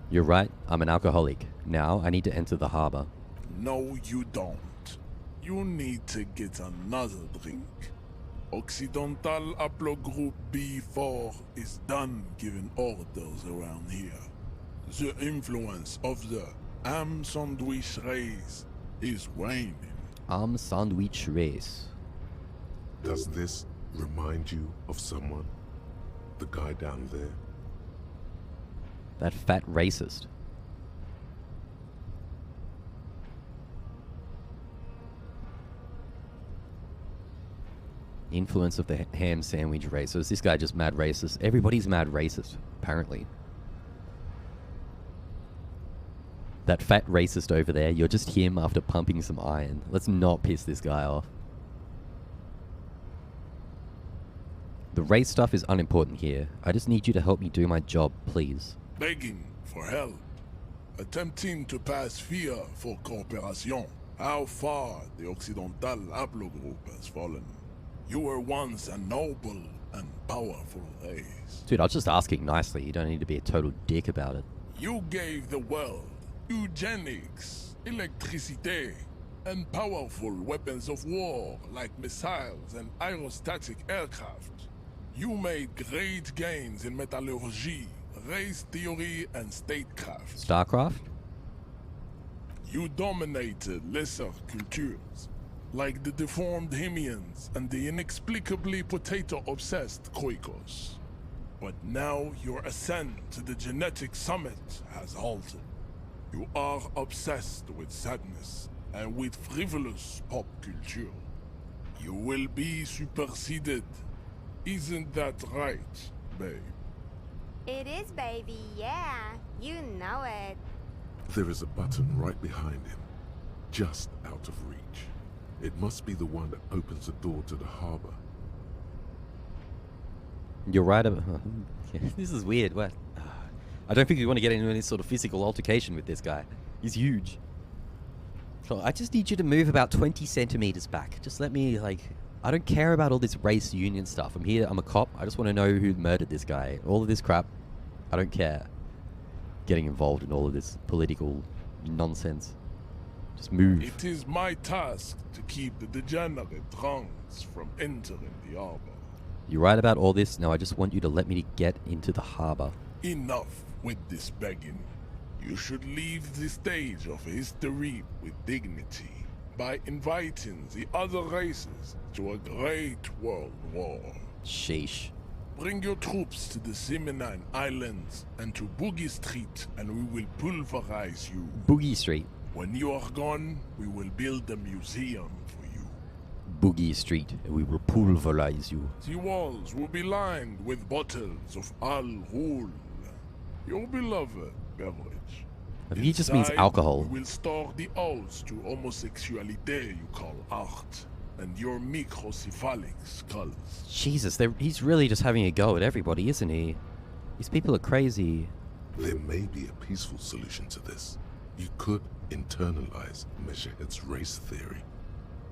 You're right, I'm an alcoholic. Now I need to enter the harbor. No, you don't. You need to get another drink. Occidental Haplogroup B4 is done giving orders around here. The influence of the ham sandwich race is waning. Ham sandwich race. Does this remind you of someone? The guy down there? That fat racist. Influence of the ham sandwich race. So is this guy just mad racist? Everybody's mad racist, apparently. That fat racist over there, you're just him after pumping some iron. Let's not piss this guy off. The race stuff is unimportant here. I just need you to help me do my job, please. Begging for help. Attempting to pass via for cooperation. How far the Occidental Haplogroup has fallen. You were once a noble and powerful race. Dude, I was just asking nicely. You don't need to be a total dick about it. You gave the world eugenics, electricity, and powerful weapons of war like missiles and aerostatic aircraft. You made great gains in metallurgy, race theory and statecraft. StarCraft? You dominated lesser cultures, like the deformed Hemians and the inexplicably potato-obsessed Khoikos. But now your ascent to the genetic summit has halted. You are obsessed with sadness and with frivolous pop culture. You will be superseded. Isn't that right, babe? It is, baby, yeah. You know it. There is a button right behind him, just out of reach. It must be the one that opens the door to the harbor. You're right about... This is weird. What? I don't think we want to get into any sort of physical altercation with this guy. He's huge. So I just need you to move about 20 centimeters back. Just let me, like... I don't care about all this race union stuff. I'm here, I'm a cop. I just want to know who murdered this guy. All of this crap, I don't care. Getting involved in all of this political nonsense. Just move. It is my task to keep the degenerate drunks from entering the harbor. You're right about all this. Now I just want you to let me get into the harbor. Enough with this begging. You should leave the stage of history with dignity by inviting the other races to a great world war. Sheesh. Bring your troops to the Simonine Islands and to Boogie Street, and we will pulverize you. Boogie Street. When you are gone, we will build a museum for you. Boogie Street, and we will pulverize you. The walls will be lined with bottles of Al Ghul, your beloved beverage. I think he just means alcohol. We will store the odes to homosexuality you call art, and your microcephalic skulls. Jesus, he's really just having a go at everybody, isn't he? These people are crazy. There may be a peaceful solution to this. You could internalize Measurehead's race theory.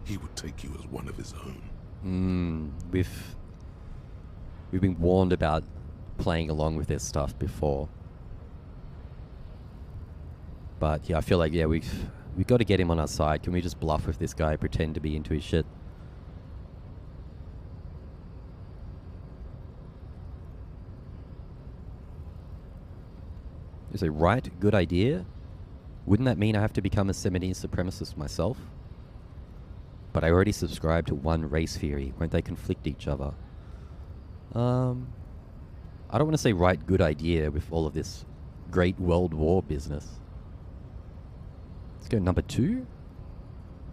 He would take you as one of his own. We've been warned about playing along with this stuff before. But yeah, I feel like we've got to get him on our side. Can we just bluff with this guy, pretend to be into his shit? Is a right good idea? Wouldn't that mean I have to become a Seminese supremacist myself? But I already subscribe to one race theory. Won't they conflict each other? I don't want to say right good idea with all of this Great World War business. Let's go number 2.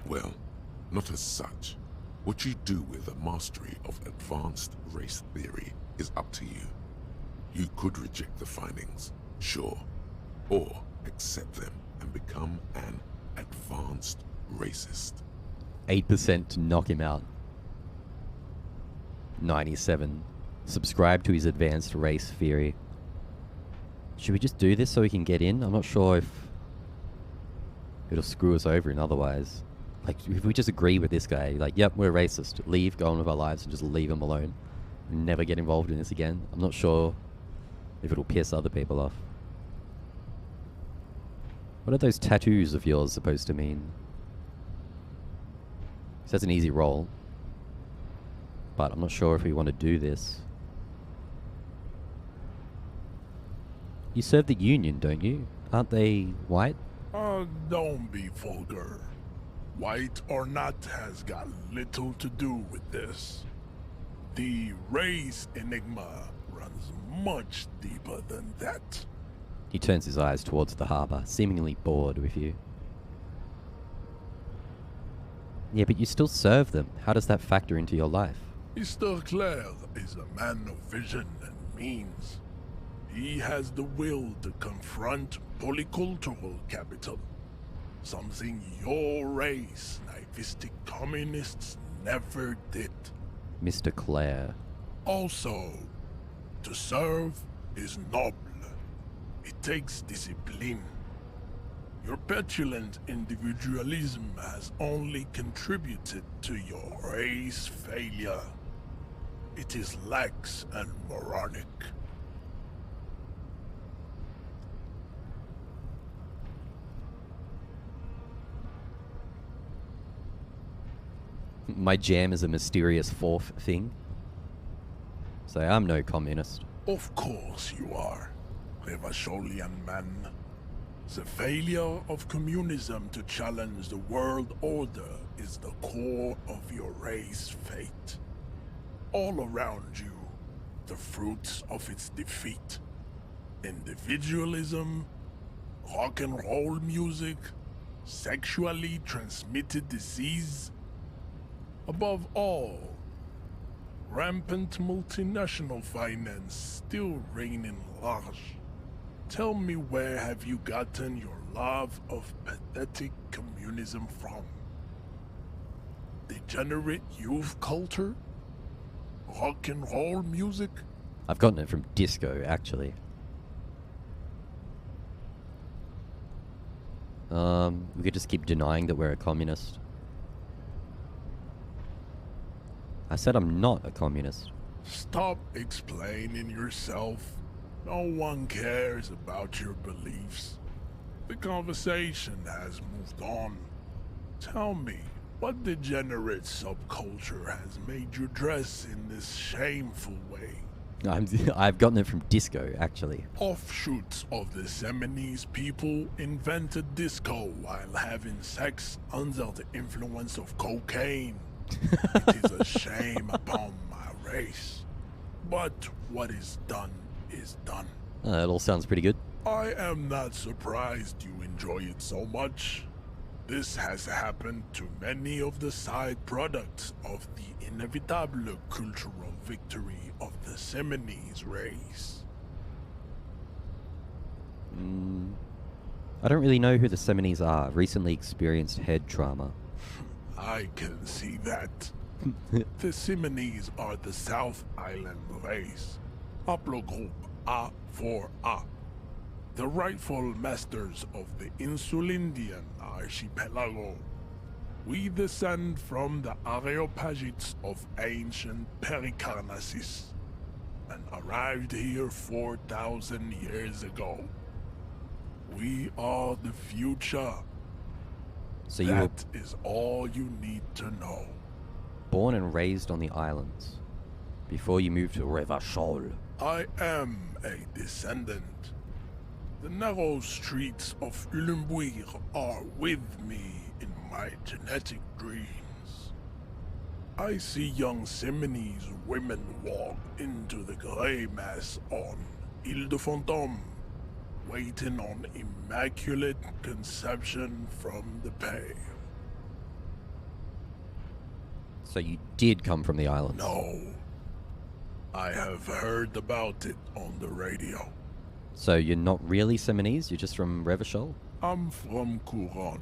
Well, not as such. What you do with a mastery of advanced race theory is up to you. You could reject the findings, sure, or accept them and become an advanced racist. 8% to knock him out. 97. Subscribe to his advanced race theory. Should we just do this so we can get in? I'm not sure if it'll screw us over in otherwise. Like, if we just agree with this guy, like, yep, we're racist, leave, go on with our lives, and just leave him alone. And never get involved in this again. I'm not sure if it'll piss other people off. What are those tattoos of yours supposed to mean? So that's an easy roll. But I'm not sure if we want to do this. You serve the Union, don't you? Aren't they white? Don't be vulgar. White or not has got little to do with this. The race enigma runs much deeper than that. He turns his eyes towards the harbour, seemingly bored with you. Yeah, but you still serve them. How does that factor into your life? Mr. Clare is a man of vision and means. He has the will to confront polycultural capital. Something your race, naivistic communists, never did. Mr. Clare. Also, to serve is noble. It takes discipline. Your petulant individualism has only contributed to your race failure. It is lax and moronic. My jam is a mysterious fourth thing. So I'm no communist. Of course you are. Revacholian man. The failure of communism to challenge the world order is the core of your race fate. All around you, the fruits of its defeat. Individualism, rock and roll music, sexually transmitted disease. Above all, rampant multinational finance still reigning large. Tell me, where have you gotten your love of pathetic communism from? Degenerate youth culture? Rock and roll music? I've gotten it from disco, actually. We could just keep denying that we're a communist. I said I'm not a communist. Stop explaining yourself. No one cares about your beliefs. The conversation has moved on. Tell me, what degenerate subculture has made you dress in this shameful way? I've gotten it from disco, actually. Offshoots of the Seminoles people invented disco while having sex under the influence of cocaine. It is a shame upon my race. But what is done is done. It all sounds pretty good. I am not surprised you enjoy it so much. This has happened to many of the side products of the inevitable cultural victory of the Seminoles race. I don't really know who the Seminoles are. Recently experienced head trauma. I can see that. The Seminoles are the South Island race. Haplogroup A4A. The rightful masters of the Insulindian archipelago. We descend from the Areopagites of ancient Pericarnassus and arrived here 4,000 years ago. We are the future. So that is all you need to know. Born and raised on the islands before you moved to Revachol. I am a descendant. The narrow streets of Ulumbuir are with me in my genetic dreams. I see young Seminoles women walk into the grey mass on Ile de Fantôme, waiting on immaculate conception from the pale. So you did come from the islands? No. I have heard about it on the radio. So you're not really Seminoles? You're just from Revachol? I'm from Couronne.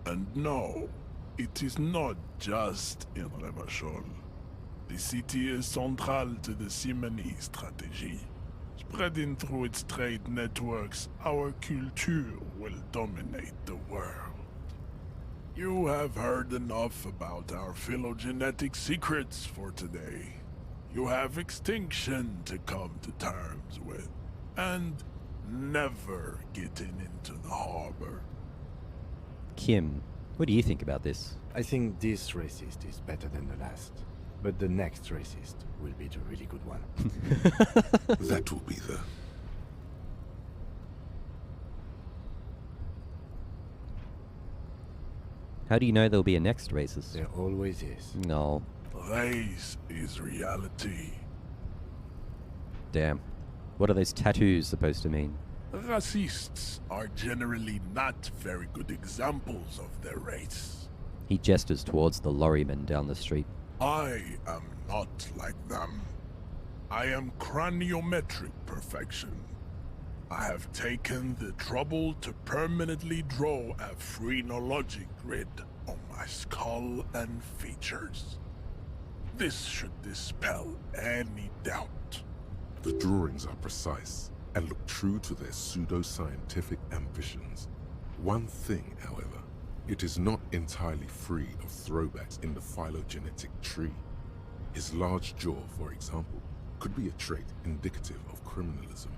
And no, it is not just in Revachol. The city is central to the Seminoles strategy. Spreading through its trade networks, our culture will dominate the world. You have heard enough about our phylogenetic secrets for today. You have extinction to come to terms with, and never getting into the harbor. Kim, what do you think about this? I think this racist is better than the last. But the next racist will be the really good one. That will be the... How do you know there'll be a next racist? There always is. No. Race is reality. Damn. What are those tattoos supposed to mean? Racists are generally not very good examples of their race. He gestures towards the lorryman down the street. I am not like them. I am craniometric perfection. I have taken the trouble to permanently draw a phrenologic grid on my skull and features. This should dispel any doubt. The drawings are precise and look true to their pseudo-scientific ambitions. One thing, however, it is not entirely free of throwbacks in the phylogenetic tree. His large jaw, for example, could be a trait indicative of criminalism.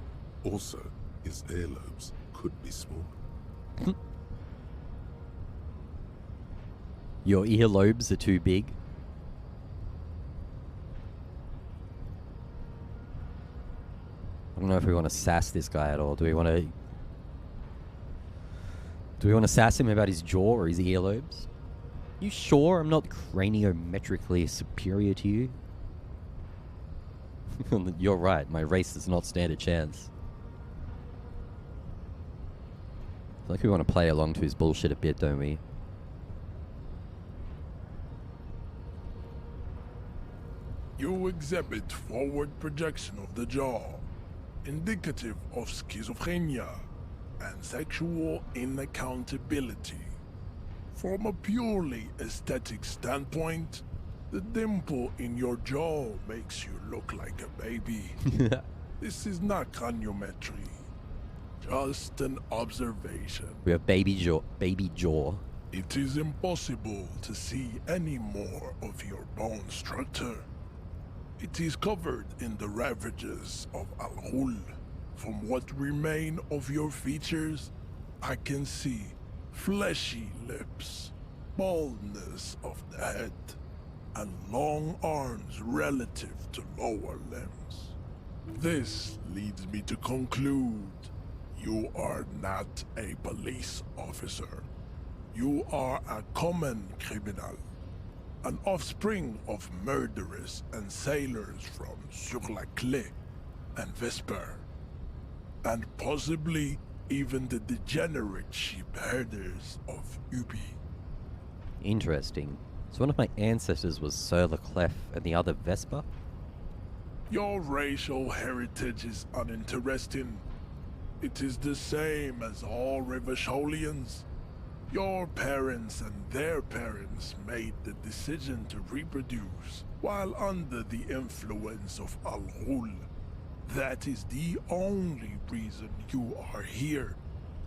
Also, his earlobes could be small. Your earlobes are too big? I don't know if we want to sass this guy at all. Do we want to sass him about his jaw or his earlobes? You sure I'm not craniometrically superior to you? You're right, my race does not stand a chance. I feel like we want to play along to his bullshit a bit, don't we? You exhibit forward projection of the jaw, indicative of schizophrenia and sexual inaccountability. From a purely aesthetic standpoint, the dimple in your jaw makes you look like a baby. This is not craniometry, just an observation. We have baby jaw. It is impossible to see any more of your bone structure. It is covered in the ravages of Al-Ghul. From what remain of your features, I can see fleshy lips, baldness of the head, and long arms relative to lower limbs. This leads me to conclude you are not a police officer. You are a common criminal, an offspring of murderers and sailors from Sur-la-Clé and Vesper, and possibly even the degenerate sheep herders of Ubi. Interesting. So one of my ancestors was Sir Leclerc and the other Vesper? Your racial heritage is uninteresting. It is the same as all Rivasholians. Your parents and their parents made the decision to reproduce while under the influence of Al-Ghul. That is the only reason you are here.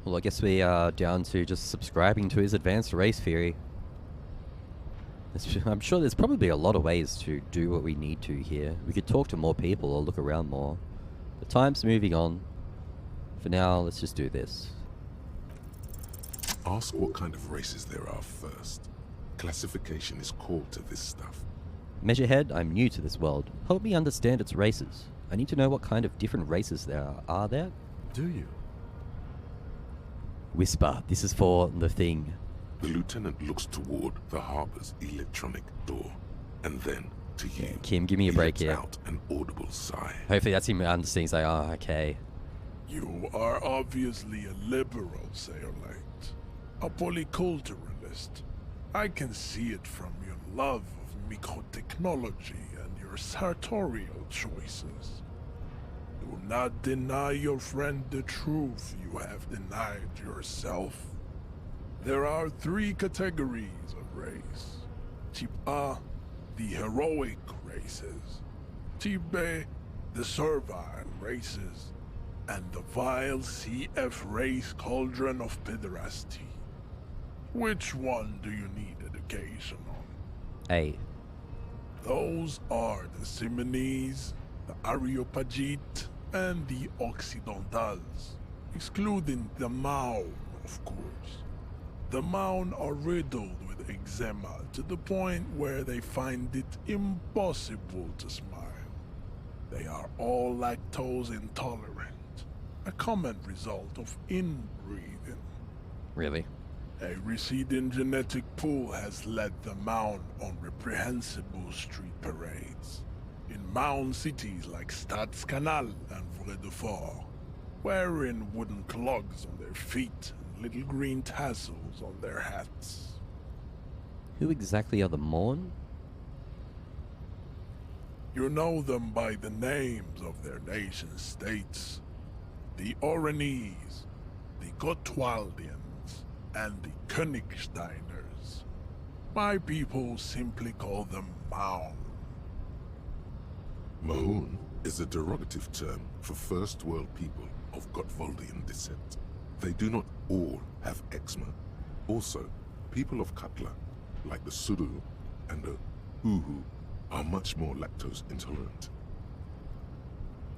Well, I guess we are down to just subscribing to his advanced race theory. I'm sure there's probably a lot of ways to do what we need to here. We could talk to more people or look around more. The time's moving on. For now, let's just do this. Ask what kind of races there are first. Classification is core to this stuff. Measurehead, I'm new to this world. Help me understand its races. I need to know what kind of different races there are. Are there? Do you? Whisper, this is for the thing. The lieutenant looks toward the harbor's electronic door, and then to you. Kim, give me a break here. Out an audible sigh. Hopefully that's him understanding. He's like, oh, okay. You are obviously a liberal, Sayolite. A polyculturalist. I can see it from your love of microtechnology and your sartorial choices. Do not deny your friend the truth you have denied yourself. There are 3 categories of race. Type A, the heroic races. Type B, the servile races. And the vile CF race cauldron of pederasty. Which one do you need education on? A. Those are the Simonese, the Areopagite, and the Occidentals, excluding the Maun, of course. The Maun are riddled with eczema to the point where they find it impossible to smile. They are all lactose intolerant, a common result of inbreeding. Really? A receding genetic pool has led the Maun on reprehensible street parades. In Maun cities like Stadskanal and Vredefort, wearing wooden clogs on their feet and little green tassels on their hats. Who exactly are the Maun? You know them by the names of their nation-states. The Oranese, the Gotwaldians, and the Königsteiners. My people simply call them Maun. Mahun is a derogative term for First World people of Gotwaldian descent. They do not all have eczema. Also, people of Katla, like the Suru and the Uhu, are much more lactose intolerant.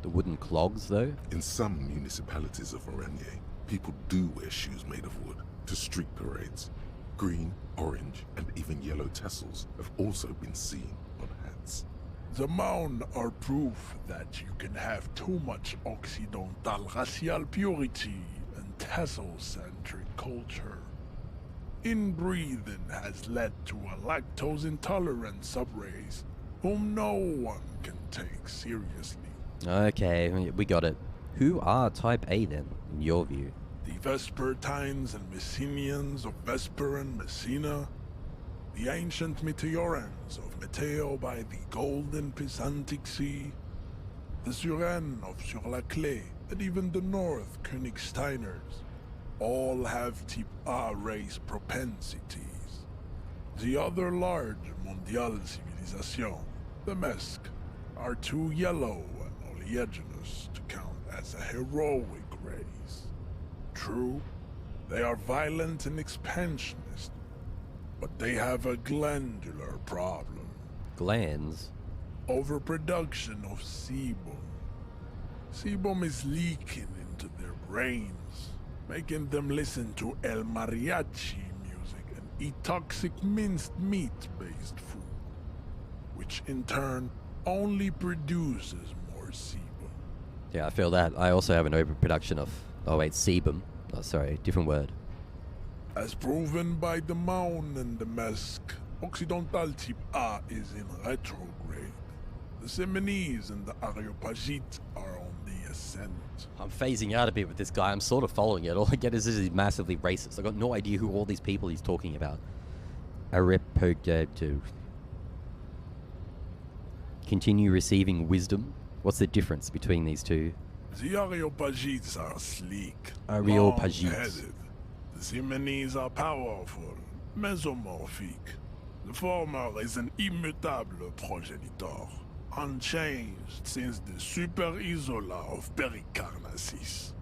The wooden clogs, though? In some municipalities of Oranje, people do wear shoes made of wood to street parades. Green, orange, and even yellow tassels have also been seen on hats. The Mound are proof that you can have too much Occidental racial purity and tassel-centric culture. Inbreeding has led to a lactose-intolerant subrace whom no one can take seriously. Okay, we got it. Who are Type A then, in your view? The Vespertines and Messenians of Vesper and Messina, the ancient Meteorans of Meteo by the Golden Pisantic Sea, the Suren of Sur-la-Clé, and even the North Königsteiners, all have Type A race propensities. The other large Mondial civilization, the Mesk, are too yellow and oleaginous to count as a heroic race. True, they are violent and expansionist, but they have a glandular problem. Glands? Overproduction of sebum. Sebum is leaking into their brains, making them listen to El Mariachi music and eat toxic minced meat-based food, which in turn only produces more sebum. Yeah, I feel that. I also have an overproduction of... Oh wait, sebum. Oh, sorry, different word. As proven by the Mound and the Mesk, Occidental Type A is in retrograde. The Seminese and the Areopagites are on the ascent. I'm phasing out a bit with this guy. I'm sort of following it. All I get is he's massively racist. I got no idea who all these people he's talking about. Areopagite. Continue receiving wisdom. What's the difference between these two? The Areopagites are sleek, Areopagites. long-headed. The Seminese are powerful, mesomorphic. The former is an immutable progenitor, unchanged since the Super Isola of Pericarnassus.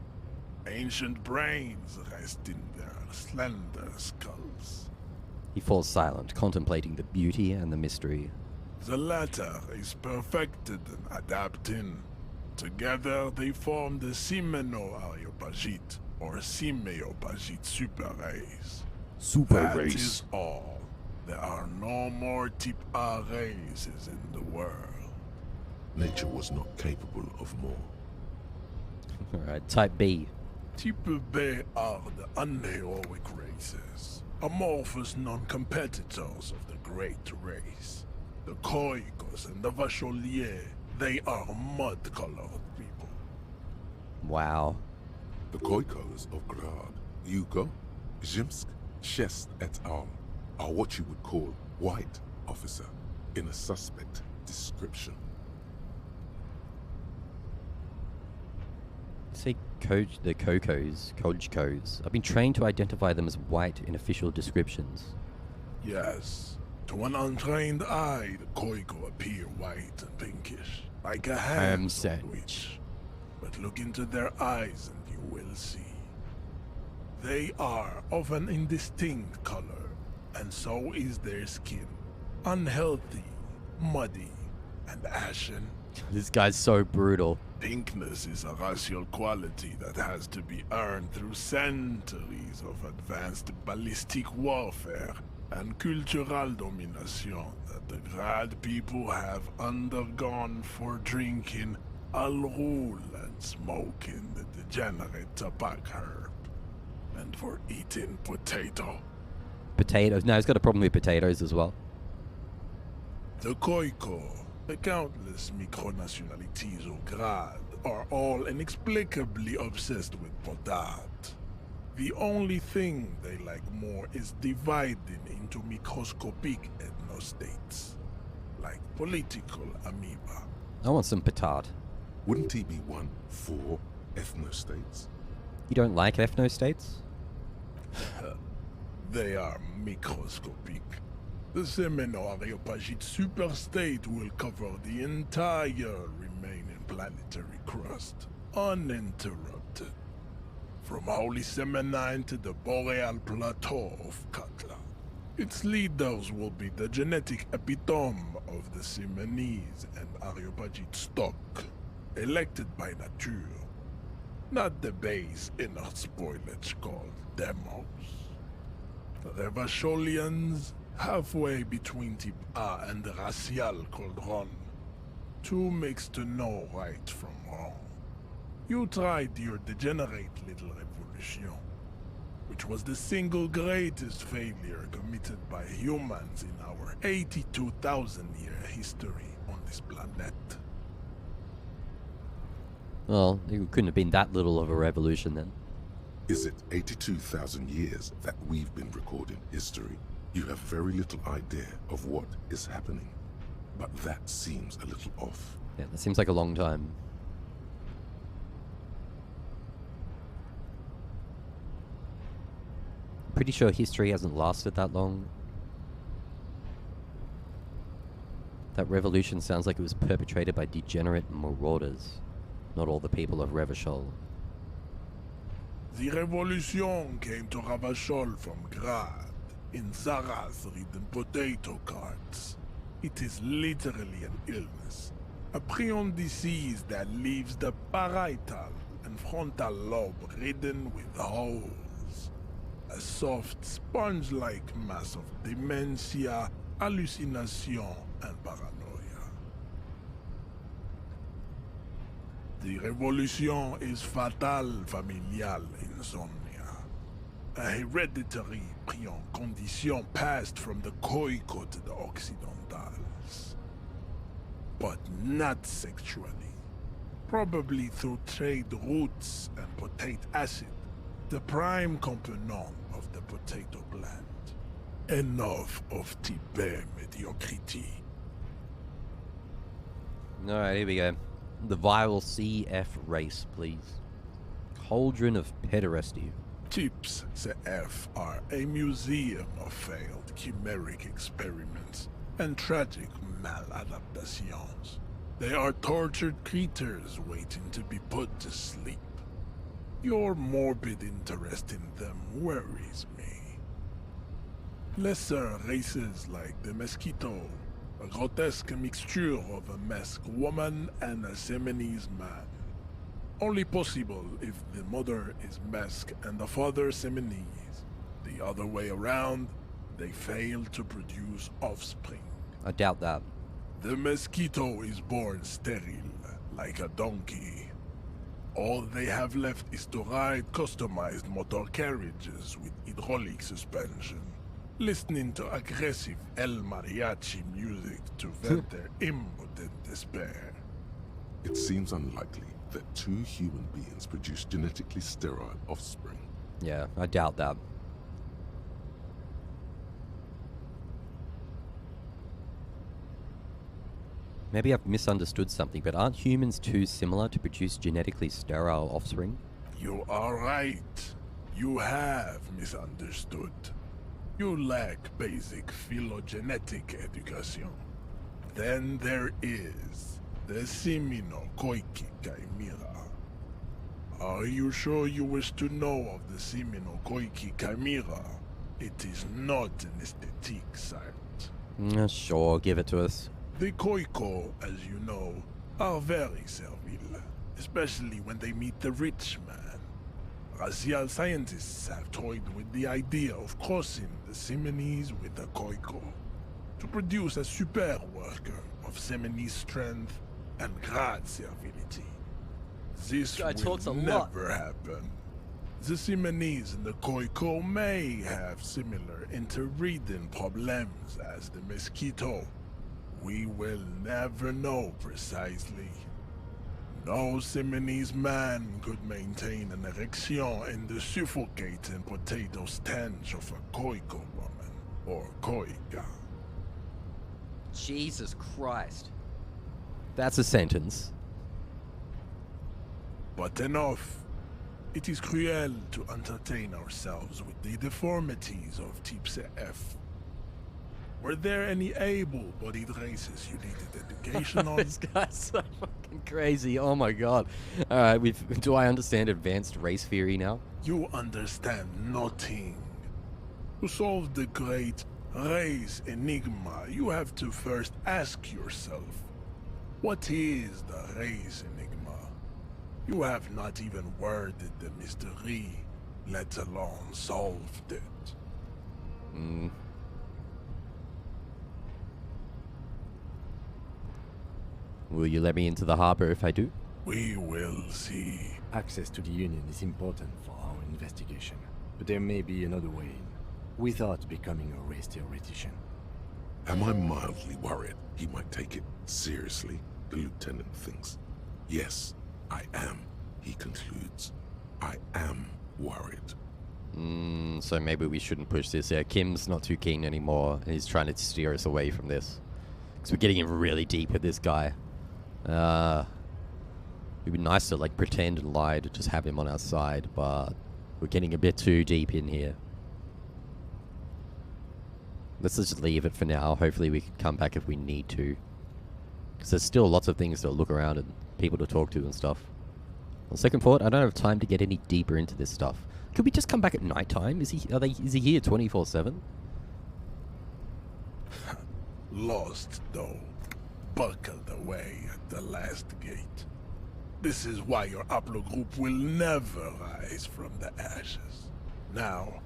Ancient brains rest in their slender skulls. He falls silent, contemplating the beauty and the mystery. The latter is perfected and adapting. Together they form the Simeno-Areopagite, or Simeopagite super race. That is all. There are no more Type A races in the world. Nature was not capable of more. Alright, Type B. Type B are the unheroic races, amorphous non-competitors of the great race. The Khoikos and the Vacholier, they are mud-colored people. Wow. The Khoikos of Grad, Yugo, Zhimsk, Shest et al. Are what you would call white, officer, in a suspect description. Say the Kojkos. I've been trained to identify them as white in official descriptions. Yes. To an untrained eye, the Khoiko appear white and pinkish, like a ham sandwich. But look into their eyes and you will see. They are of an indistinct color, and so is their skin. Unhealthy, muddy, and ashen. This guy's so brutal. Pinkness is a racial quality that has to be earned through centuries of advanced ballistic warfare and cultural domination that the Grad people have undergone for drinking Al-Rul and smoking the degenerate tobacco herb, and for eating potato. Potatoes. No, he's got a problem with potatoes as well. The Khoiko, the countless micronationalities of Grad, are all inexplicably obsessed with potat. The only thing they like more is dividing into microscopic ethnostates, like political amoeba. I want some potat. Wouldn't he be one for ethnostates? You don't like ethnostates? They are microscopic. The Semeno-Areopagite superstate will cover the entire remaining planetary crust, uninterrupted. From Holy Semenine to the Boreal Plateau of Katla. Its leaders will be the genetic epitome of the Semenese and Areopagite stock, elected by nature, not the base inner spoilage called demos. The Vacholians, halfway between Type A and the Racial Cauldron, Two makes to know right from wrong. You tried your degenerate little revolution, which was the single greatest failure committed by humans in our 82,000-year history on this planet. Well, it couldn't have been that little of a revolution then. Is it 82,000 years that we've been recording history? You have very little idea of what is happening, but that seems a little off. Yeah, that seems like a long time. Pretty sure history hasn't lasted that long. That revolution sounds like it was perpetrated by degenerate marauders, not all the people of Revachol. The revolution came to Ravachol from Grad, in Zaraz-ridden potato carts. It is literally an illness, a prion disease that leaves the parietal and frontal lobe ridden with holes. A soft, sponge-like mass of dementia, hallucination, and paranoia. The revolution is fatal familial insomnia, a hereditary prion condition passed from the Koiko to the Occidentals. But not sexually. Probably through trade roots and potate acid, the prime component of the potato plant. Enough of Tibet mediocrity. Alright, here we go. The viral CF race, please. Cauldron of pederasty. Tips CF are a museum of failed chimeric experiments and tragic maladaptations. They are tortured creatures waiting to be put to sleep. Your morbid interest in them worries me. Lesser races like the mosquito, a grotesque mixture of a masked woman and a Seminese man. Only possible if the mother is masked and the father Seminese. The other way around, they fail to produce offspring. I doubt that. The mosquito is born sterile, like a donkey. All they have left is to ride customized motor carriages with hydraulic suspension, listening to aggressive El Mariachi music to vent their impotent despair. It seems unlikely that two human beings produce genetically sterile offspring. Yeah, I doubt that. Maybe I've misunderstood something, but aren't humans too similar to produce genetically sterile offspring? You are right. You have misunderstood. You lack basic phylogenetic education. Then there is the Simino Koiki Chimera. Are you sure you wish to know of the Simino Koiki Chimera? It is not an aesthetic site. Sure, give it to us. The Koiko, as you know, are very servile, especially when they meet the rich man. Racial scientists have toyed with the idea of crossing the Seminese with the Koiko to produce a super worker of Seminese strength and Grad servility. This will never happen. The Seminese and the Koiko may have similar interbreeding problems as the mosquito. We will never know precisely. No Seminese man could maintain an erection in the suffocating potato stench of a Koiko woman, or Koika. Jesus Christ. That's a sentence. But enough. It is cruel to entertain ourselves with the deformities of Type CF. Were there any able-bodied races you needed education on? This guy's so fucking crazy. Oh my god. Alright, do I understand advanced race theory now? You understand nothing. To solve the great race enigma, you have to first ask yourself, what is the race enigma? You have not even worded the mystery, let alone solved it. Will you let me into the harbor if I do? We will see. Access to the Union is important for our investigation, but there may be another way in, without becoming a race theoretician. Am I mildly worried he might take it seriously? The lieutenant thinks. Yes, I am, he concludes. I am worried. So maybe we shouldn't push this. Yeah, Kim's not too keen anymore, and he's trying to steer us away from this. Because we're getting in really deep with this guy. It'd be nice to like pretend and lie to just have him on our side, but we're getting a bit too deep in here. Let's just leave it for now. Hopefully we can come back if we need to. Because there's still lots of things to look around and people to talk to and stuff. On second thought, I don't have time to get any deeper into this stuff. Could we just come back at night time? Is he here 24/7? Lost, though. Buckled away at the last gate. This is why your haplogroup will never rise from the ashes. Now,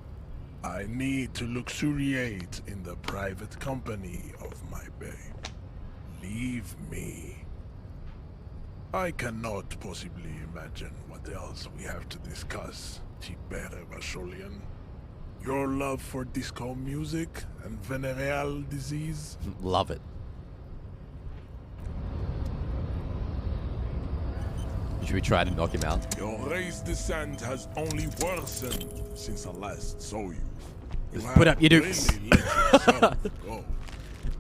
I need to luxuriate in the private company of my babe. Leave me. I cannot possibly imagine what else we have to discuss, Tipere Vasholian. Your love for disco music and venereal disease? Love it. Should we try to knock him out? Your race descent has only worsened since I last saw you. Just put up your dukes. Really let yourself go.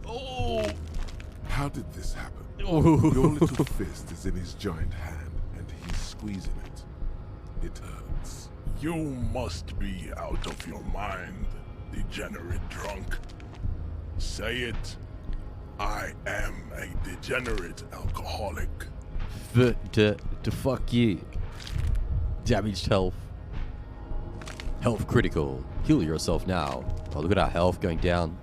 Oh! How did this happen? Ooh. Your little fist is in his giant hand, and he's squeezing it. It hurts. You must be out of your mind, degenerate drunk. Say it. I am a degenerate alcoholic. To fuck you. Damaged health. Health critical. Heal yourself now. Oh, look at our health going down.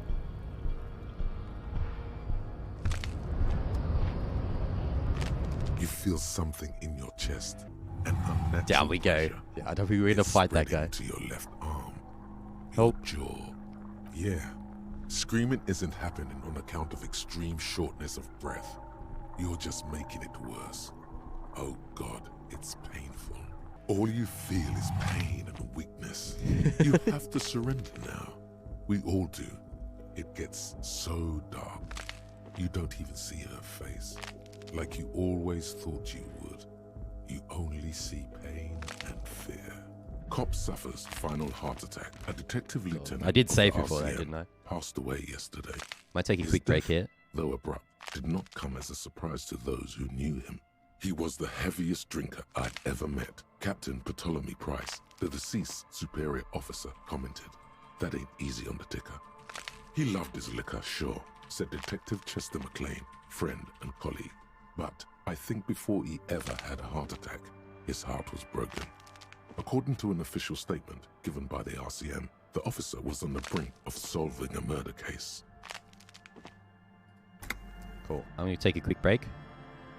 You feel something in your chest. An unnatural Down we go. pressure. Yeah, I don't think we're gonna fight that guy. To your left arm. Your jaw. Yeah. Screaming isn't happening on account of extreme shortness of breath. You're just making it worse. Oh God, it's painful. All you feel is pain and weakness. You have to surrender now. We all do. It gets so dark. You don't even see her face. Like you always thought you would. You only see pain and fear. Cop suffers final heart attack. A detective lieutenant I did save of before that, RCM didn't I? passed away yesterday. Might take a His quick break death, here. though abrupt, did not come as a surprise to those who knew him. He was the heaviest drinker I'd ever met. Captain Ptolemy Price, the deceased superior officer, commented, "That ain't easy on the ticker." He loved his liquor, sure, said Detective Chester McLean, friend and colleague. But I think before he ever had a heart attack, his heart was broken. According to an official statement given by the RCM, the officer was on the brink of solving a murder case. Cool. I'm going to take a quick break.